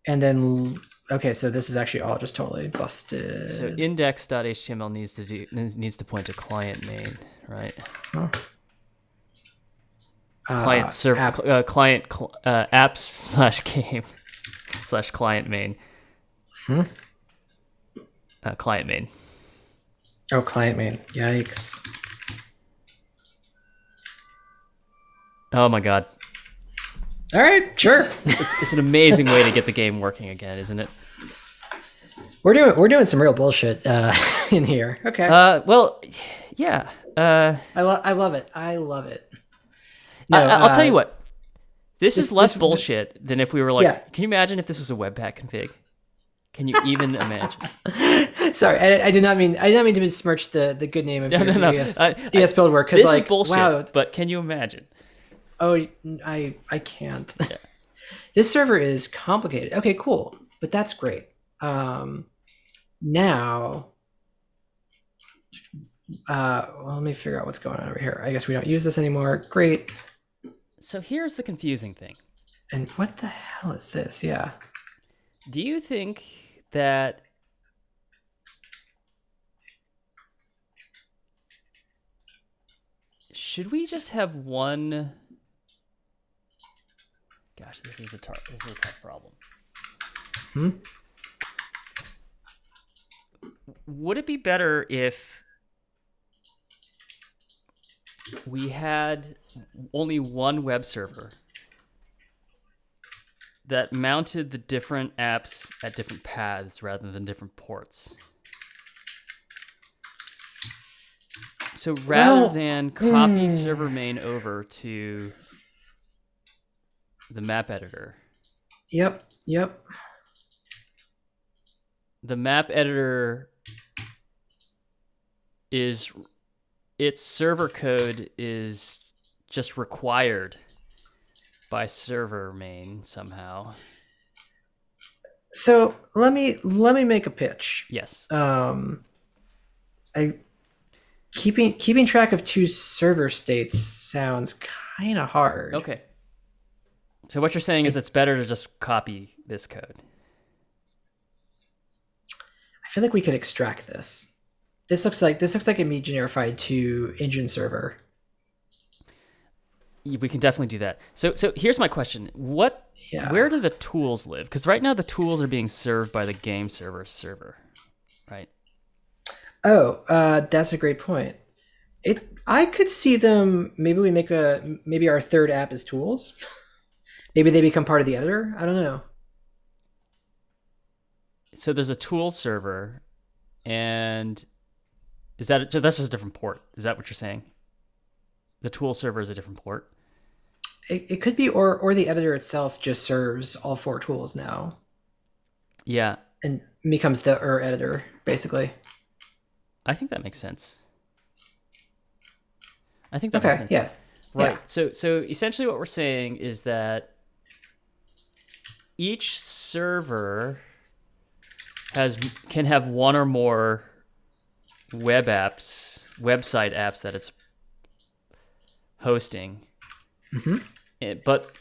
Speaker 1: And then okay, so this is actually all just totally busted.
Speaker 2: So index.html needs to point to client main, right?
Speaker 1: Huh.
Speaker 2: Client server, client apps/game/client main. Client main.
Speaker 1: Oh, client main. Yikes.
Speaker 2: Oh my god.
Speaker 1: All right, sure.
Speaker 2: It's an amazing way to get the game working again, isn't it?
Speaker 1: We're doing some real bullshit in here. Okay.
Speaker 2: Well, yeah.
Speaker 1: I love it. I love it.
Speaker 2: No, I'll tell you what. This is less bullshit than if we were like. Can you imagine if this was a Webpack config? Can you even imagine?
Speaker 1: Sorry, I did not mean to besmirch the good name of your ES build work.
Speaker 2: This is bullshit. Wow. But can you imagine?
Speaker 1: Oh, I can't. Yeah. This server is complicated. Okay, cool, but that's great. Now, well, let me figure out what's going on over here. I guess we don't use this anymore. Great.
Speaker 2: So here's the confusing thing.
Speaker 1: And what the hell is this? Yeah.
Speaker 2: Do you think that should we just have one? Gosh, this is a tough problem. Would it be better if we had only one web server that mounted the different apps at different paths rather than different ports. So rather than copy server main over to the map editor,
Speaker 1: Yep.
Speaker 2: the map editor is, its server code is just required by server main somehow.
Speaker 1: So let me make a pitch.
Speaker 2: Yes.
Speaker 1: Keeping track of two server states sounds kind of hard.
Speaker 2: Okay. So what you're saying is it's better to just copy this code.
Speaker 1: I feel like we could extract this. This looks like it can be generified to engine server.
Speaker 2: We can definitely do that. So here's my question. Where do the tools live? Because right now the tools are being served by the game server, right?
Speaker 1: Oh, that's a great point. I could see them. Maybe our third app is tools. Maybe they become part of the editor. I don't know.
Speaker 2: So there's a tool server, and that's just a different port? Is that what you're saying? The tool server is a different port?
Speaker 1: It could be, or the editor itself just serves all four tools now.
Speaker 2: Yeah.
Speaker 1: And becomes the editor, basically.
Speaker 2: I think that makes sense. Makes sense.
Speaker 1: Yeah.
Speaker 2: Right.
Speaker 1: Yeah.
Speaker 2: So essentially what we're saying is that each server can have one or more website apps that it's hosting. Mm-hmm. But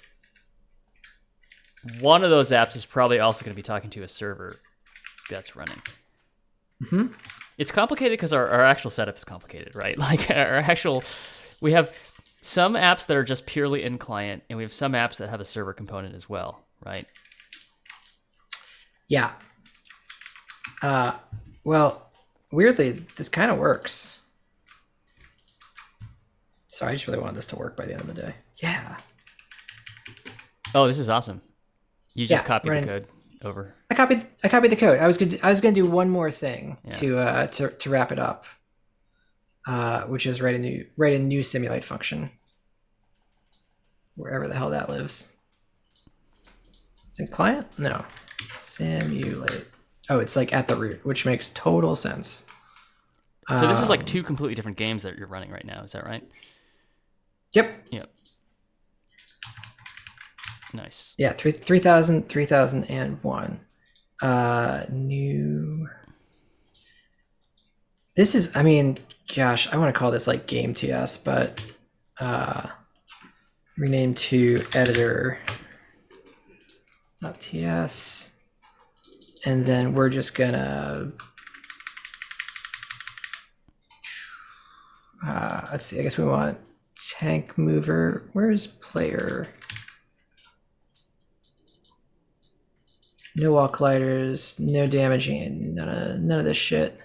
Speaker 2: one of those apps is probably also going to be talking to a server that's running.
Speaker 1: Mm-hmm.
Speaker 2: It's complicated because our actual setup is complicated, right? Like we have some apps that are just purely in client, and we have some apps that have a server component as well, right?
Speaker 1: Yeah. Well, weirdly, this kind of works. Sorry, I just really wanted this to work by the end of the day. Yeah.
Speaker 2: Oh, this is awesome. You just copied the code over.
Speaker 1: I copied the code. I was gonna do one more thing to wrap it up, which is write a new simulate function, wherever the hell that lives. It's in client? No, simulate. Oh, it's like at the root, which makes total sense.
Speaker 2: So this is like two completely different games that you're running right now. Is that right?
Speaker 1: Yep.
Speaker 2: Nice.
Speaker 1: Yeah, 3001. New. This is, I mean, gosh, I want to call this like game TS, but rename to editor, not TS. And then we're just gonna, let's see, I guess we want tank mover. Where's player? No wall colliders, no damaging, none of this shit.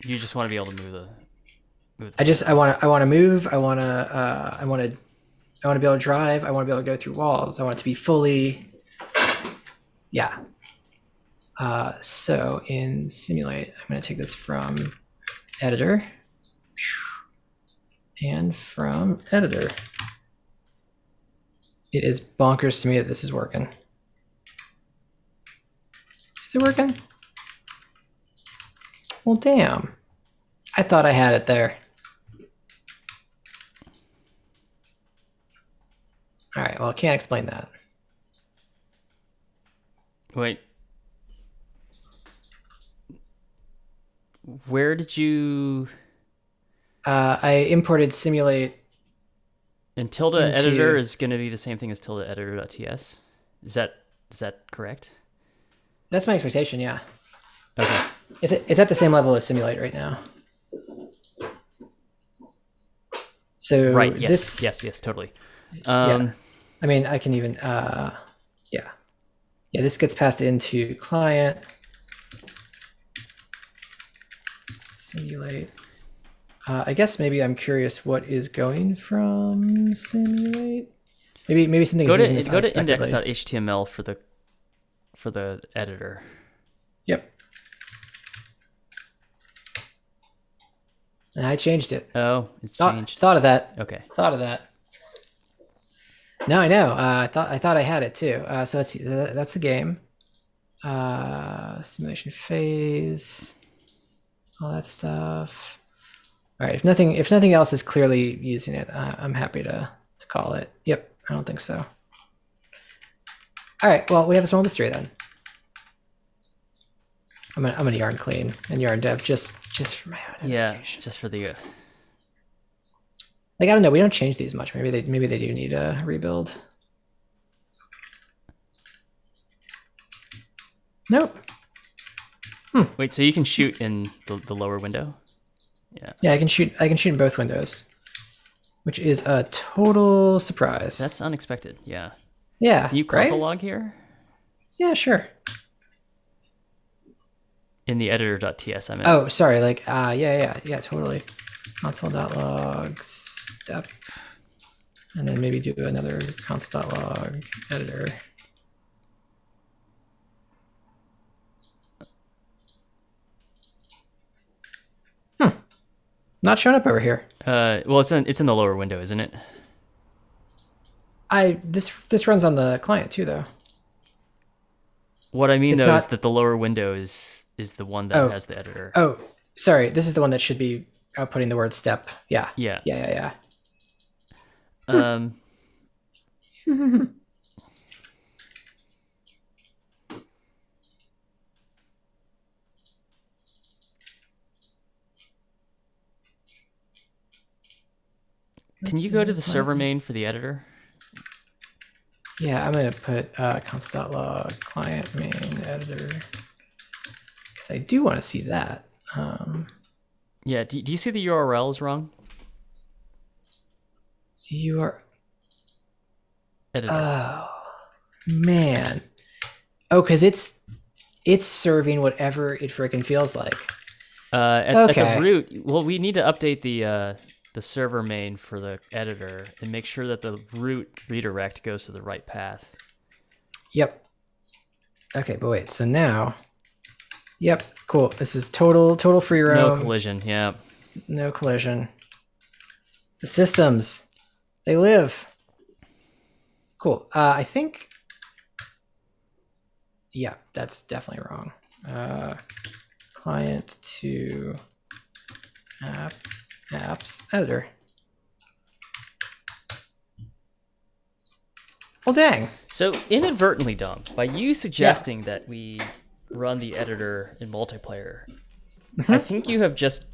Speaker 2: You just want to be able to move the
Speaker 1: I want to move. I want to be able to drive. I want to be able to go through walls. I want it to be fully, yeah. So in simulate, I'm going to take this from editor and from editor. It is bonkers to me that this is working. Is it working? Well, damn. I thought I had it there. All right, well, I can't explain that.
Speaker 2: Wait. Where did you...
Speaker 1: I imported simulate.
Speaker 2: And tilde editor is going to be the same thing as tilde editor.ts? Is that correct?
Speaker 1: That's my expectation, yeah.
Speaker 2: Okay.
Speaker 1: It's at the same level as simulate right now. So
Speaker 2: right, yes, yes, totally.
Speaker 1: Yeah. I mean, I can even, yeah, this gets passed into client, simulate. I guess maybe I'm curious what is going from simulate. Maybe something is using this
Speaker 2: Go to
Speaker 1: unexpectedly.
Speaker 2: index.html for the editor.
Speaker 1: Yep. And I changed it.
Speaker 2: Oh, it's changed.
Speaker 1: Thought of that.
Speaker 2: Okay.
Speaker 1: Thought of that. No, I know. I thought I had it too. So let's see. That's the game. Simulation phase. All that stuff. All right. If nothing else is clearly using it, I'm happy to call it. Yep. I don't think so. All right. Well, we have a small mystery then. I'm gonna yarn clean and yarn dev just for my own edification.
Speaker 2: Just for the.
Speaker 1: Like, I don't know. We don't change these much. Maybe they do need a rebuild. Nope.
Speaker 2: Wait, so you can shoot in the lower window? Yeah.
Speaker 1: Yeah, I can shoot in both windows, which is a total surprise.
Speaker 2: That's unexpected. Yeah.
Speaker 1: Yeah.
Speaker 2: Can you console log here?
Speaker 1: Yeah, sure.
Speaker 2: In the editor.ts, I meant.
Speaker 1: Oh, sorry. Like, yeah, totally. Console.log step, and then maybe do another console.log editor. Not showing up over here.
Speaker 2: Well, it's in the lower window, isn't it?
Speaker 1: This runs on the client too, though.
Speaker 2: What I mean though is that the lower window is the one that has the editor.
Speaker 1: Oh, sorry. This is the one that should be outputting the word step. Yeah.
Speaker 2: Yeah. Can you go to the server main for the editor?
Speaker 1: Yeah, I'm gonna put console.log client main editor because I do want to see that.
Speaker 2: Yeah. Do you see the URL is wrong? Editor.
Speaker 1: Oh man. Oh, because it's serving whatever it freaking feels like.
Speaker 2: At the root, well, we need to update the server main for the editor and make sure that the root redirect goes to the right path.
Speaker 1: Yep. Okay, but wait. So now, yep, cool. This is total free roam.
Speaker 2: No collision. Yeah.
Speaker 1: No collision. The systems, they live. Cool. I think. Yeah, that's definitely wrong. Client to apps editor. Well, dang.
Speaker 2: So inadvertently, Dom, by you suggesting that we run the editor in multiplayer, I think you have just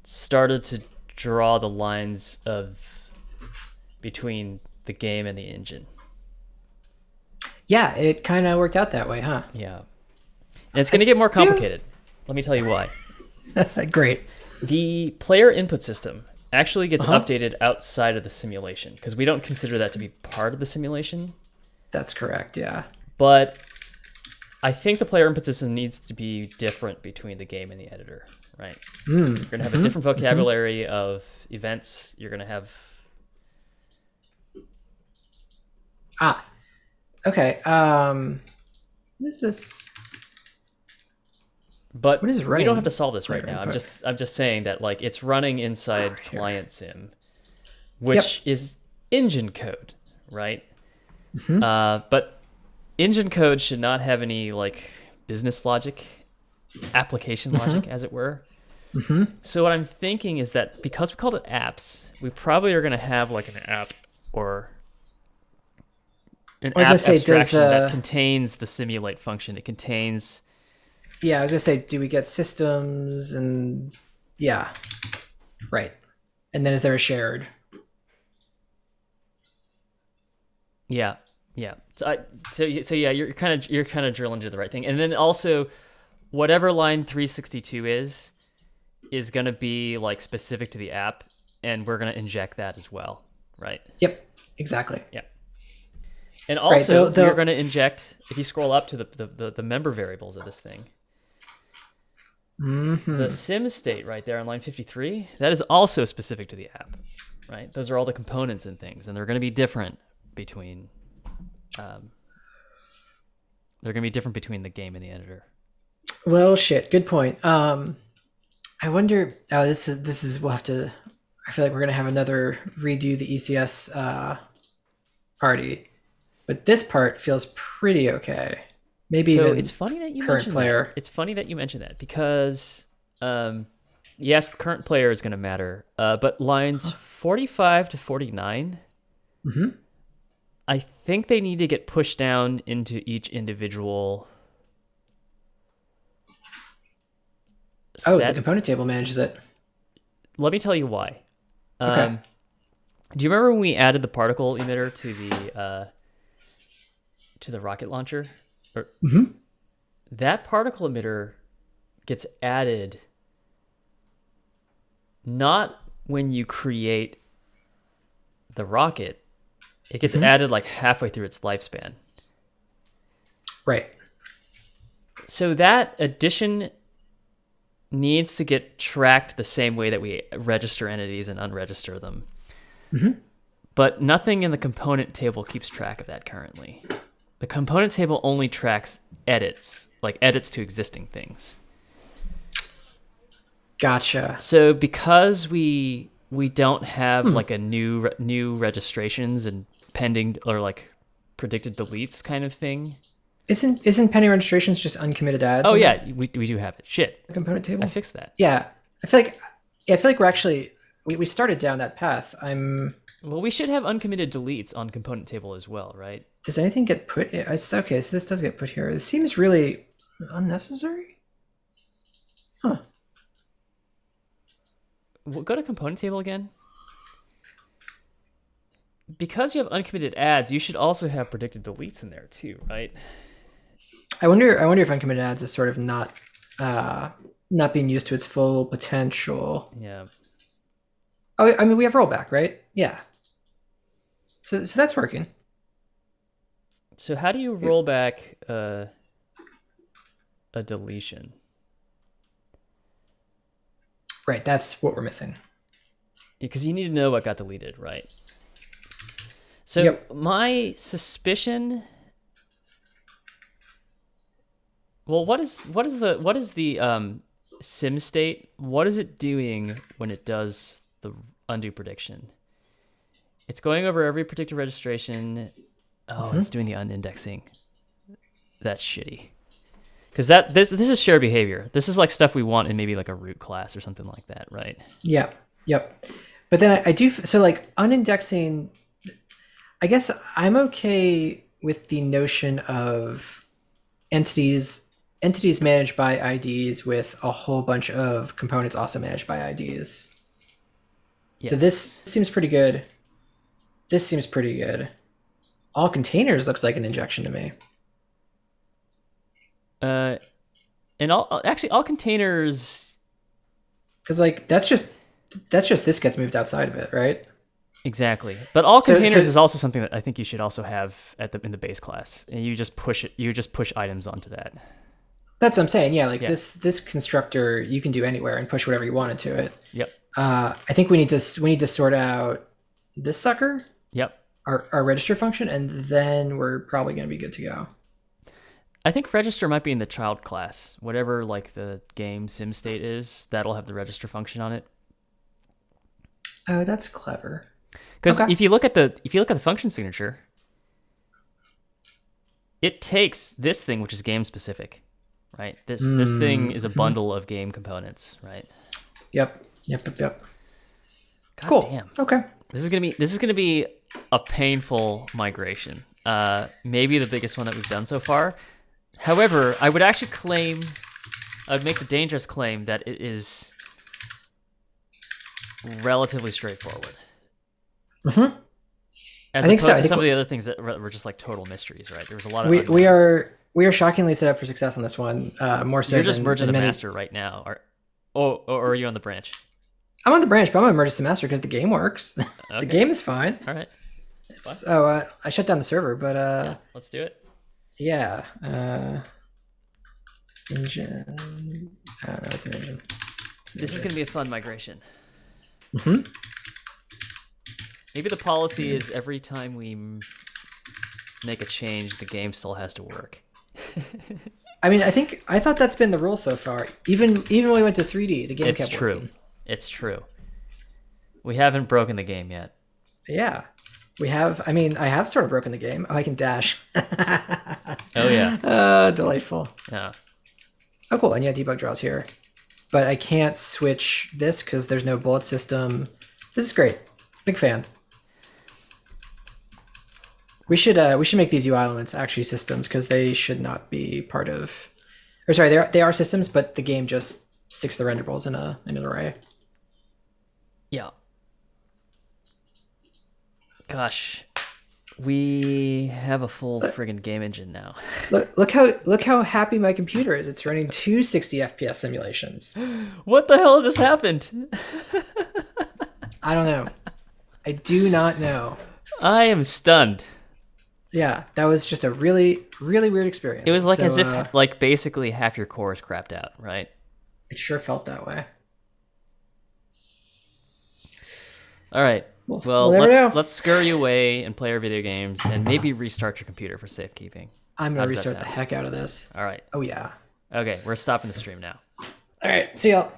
Speaker 2: started to draw the lines between the game and the engine.
Speaker 1: Yeah, it kind of worked out that way, huh?
Speaker 2: Yeah. And it's going to get more complicated. Let me tell you why.
Speaker 1: Great.
Speaker 2: The player input system actually gets updated outside of the simulation because we don't consider that to be part of the simulation.
Speaker 1: That's correct, yeah.
Speaker 2: But I think the player input system needs to be different between the game and the editor, right? You're going to have a different vocabulary of events. You're going to have...
Speaker 1: Okay. What is this?
Speaker 2: But
Speaker 1: what is
Speaker 2: we don't have to solve this right now. I'm just saying that like it's running inside client sim, which is engine code, right? But engine code should not have any like business logic, application logic, as it were. So what I'm thinking is that because we called it apps, we probably are going to have like an app or an app abstraction that contains the simulate function. It contains...
Speaker 1: Yeah, I was going to say, do we get systems and... Yeah, right. And then is there a shared?
Speaker 2: Yeah. So yeah, you're kind of drilling into the right thing. And then also, whatever line 362 is going to be like specific to the app, and we're going to inject that as well, right?
Speaker 1: Yep, exactly.
Speaker 2: Yeah. And also, you're going to inject, if you scroll up to the member variables of this thing, The sim state right there on line 53, that is also specific to the app, right? Those are all the components and things, and they're going to be different between the game and the editor.
Speaker 1: Well, shit. Good point. I wonder. Oh, this is. We'll have to. I feel like we're gonna have another redo the ECS party, but this part feels pretty okay. Maybe
Speaker 2: So
Speaker 1: even
Speaker 2: it's funny that you
Speaker 1: current
Speaker 2: mentioned
Speaker 1: player.
Speaker 2: that. It's funny that you mentioned that because, yes, the current player is going to matter, but lines 45 to 49, I think they need to get pushed down into each individual
Speaker 1: Oh,
Speaker 2: set.
Speaker 1: the component table manages it.
Speaker 2: Let me tell you why.
Speaker 1: Okay.
Speaker 2: Do you remember when we added the particle emitter to the rocket launcher? That particle emitter gets added not when you create the rocket. It gets added like halfway through its lifespan.
Speaker 1: Right.
Speaker 2: So that addition needs to get tracked the same way that we register entities and unregister them. But nothing in the component table keeps track of that currently. The component table only tracks edits, like edits to existing things.
Speaker 1: Gotcha.
Speaker 2: So because we don't have like a new registrations and pending or like predicted deletes kind of thing.
Speaker 1: Isn't pending registrations just uncommitted ads?
Speaker 2: Oh yeah, we do have it. Shit,
Speaker 1: the component table.
Speaker 2: I fixed that.
Speaker 1: Yeah, I feel like we're actually we started down that path.
Speaker 2: Well, we should have uncommitted deletes on component table as well, right?
Speaker 1: Does anything get put? Okay, so this does get put here. It seems really unnecessary. Huh.
Speaker 2: We'll go to component table again. Because you have uncommitted ads, you should also have predicted deletes in there too, right?
Speaker 1: I wonder if uncommitted ads is sort of not being used to its full potential.
Speaker 2: Yeah.
Speaker 1: Oh, I mean, we have rollback, right? Yeah. So that's working.
Speaker 2: So how do you roll back a deletion?
Speaker 1: Right, that's what we're missing.
Speaker 2: Because you need to know what got deleted, right? So
Speaker 1: Yep.
Speaker 2: my suspicion. Well, what is the sim state? What is it doing when it does the undo prediction? It's going over every predicted registration. Oh, it's doing the unindexing. That's shitty. Because this is shared behavior. This is like stuff we want in maybe like a root class or something like that, right?
Speaker 1: Yeah. Yep. But then I do so like unindexing. I guess I'm okay with the notion of entities managed by IDs with a whole bunch of components also managed by IDs.
Speaker 2: Yes.
Speaker 1: So this seems pretty good. This seems pretty good. All containers looks like an injection to me.
Speaker 2: And all containers.
Speaker 1: Because like that's just this gets moved outside of it, right?
Speaker 2: Exactly, but all
Speaker 1: So-
Speaker 2: containers
Speaker 1: so-
Speaker 2: is also something that I think you should also have in the base class, and you just push it. You just push items onto that.
Speaker 1: That's what I'm saying. Yeah, like
Speaker 2: Yeah.
Speaker 1: this constructor you can do anywhere and push whatever you want into it.
Speaker 2: Yep.
Speaker 1: I think we need to sort out this sucker,
Speaker 2: Yep.
Speaker 1: our register function, and then we're probably going to be good to go.
Speaker 2: I think register might be in the child class. Whatever like the game sim state is, that'll have the register function on it.
Speaker 1: Oh, that's clever.
Speaker 2: Because
Speaker 1: Okay.
Speaker 2: if you look at the function signature, it takes this thing, which is game specific, right? This thing is a bundle of game components, right?
Speaker 1: Yep.
Speaker 2: God
Speaker 1: Cool.
Speaker 2: damn.
Speaker 1: Okay.
Speaker 2: This is gonna be a painful migration. Maybe the biggest one that we've done so far. However, I would make the dangerous claim that it is relatively straightforward.
Speaker 1: Mm-hmm.
Speaker 2: As
Speaker 1: I think
Speaker 2: opposed
Speaker 1: so. I
Speaker 2: to
Speaker 1: think
Speaker 2: some of the other things that were just like total mysteries, right? There was a lot of
Speaker 1: we
Speaker 2: unknowns.
Speaker 1: are shockingly set up for success on this one. More so
Speaker 2: You're just
Speaker 1: than,
Speaker 2: merging
Speaker 1: than
Speaker 2: the
Speaker 1: many.
Speaker 2: master right now, or are you on the branch?
Speaker 1: I'm on the branch, but I'm gonna merge this to master because the game works. The
Speaker 2: Okay.
Speaker 1: game is fine.
Speaker 2: All right,
Speaker 1: I shut down the server, but
Speaker 2: yeah, let's do it.
Speaker 1: yeah. Engine I don't know. It's an engine.
Speaker 2: This is going to be a fun migration.
Speaker 1: Hmm.
Speaker 2: Maybe the policy is every time we make a change, the game still has to work.
Speaker 1: I mean, I thought that's been the rule so far. Even when we went to 3D, the game
Speaker 2: It's
Speaker 1: kept
Speaker 2: true.
Speaker 1: working.
Speaker 2: It's true. We haven't broken the game yet.
Speaker 1: Yeah, we have. I mean, I have sort of broken the game. Oh, I can dash.
Speaker 2: Oh yeah.
Speaker 1: Delightful.
Speaker 2: Yeah.
Speaker 1: Oh, cool. And yeah, debug draws here, but I can't switch this because there's no bullet system. This is great. Big fan. We should make these UI elements actually systems because they should not be part of. Or sorry, they are systems, but the game just sticks the renderables in an array.
Speaker 2: Yeah. Gosh, we have a full friggin' game engine now.
Speaker 1: Look how happy my computer is. It's running 260 FPS simulations.
Speaker 2: What the hell just happened?
Speaker 1: I don't know. I do not know.
Speaker 2: I am stunned.
Speaker 1: Yeah, that was just a really, really weird experience.
Speaker 2: It was like
Speaker 1: So,
Speaker 2: as if like basically half your core is crapped out, right?
Speaker 1: it sure felt that way.
Speaker 2: All right.
Speaker 1: Well,
Speaker 2: Well,
Speaker 1: we'll never know.
Speaker 2: let's scurry away and play our video games and maybe restart your computer for safekeeping.
Speaker 1: I'm
Speaker 2: How
Speaker 1: gonna
Speaker 2: does that
Speaker 1: restart the
Speaker 2: sound?
Speaker 1: heck out of this.
Speaker 2: All right.
Speaker 1: Oh yeah.
Speaker 2: Okay, we're stopping the stream now.
Speaker 1: All right. See y'all.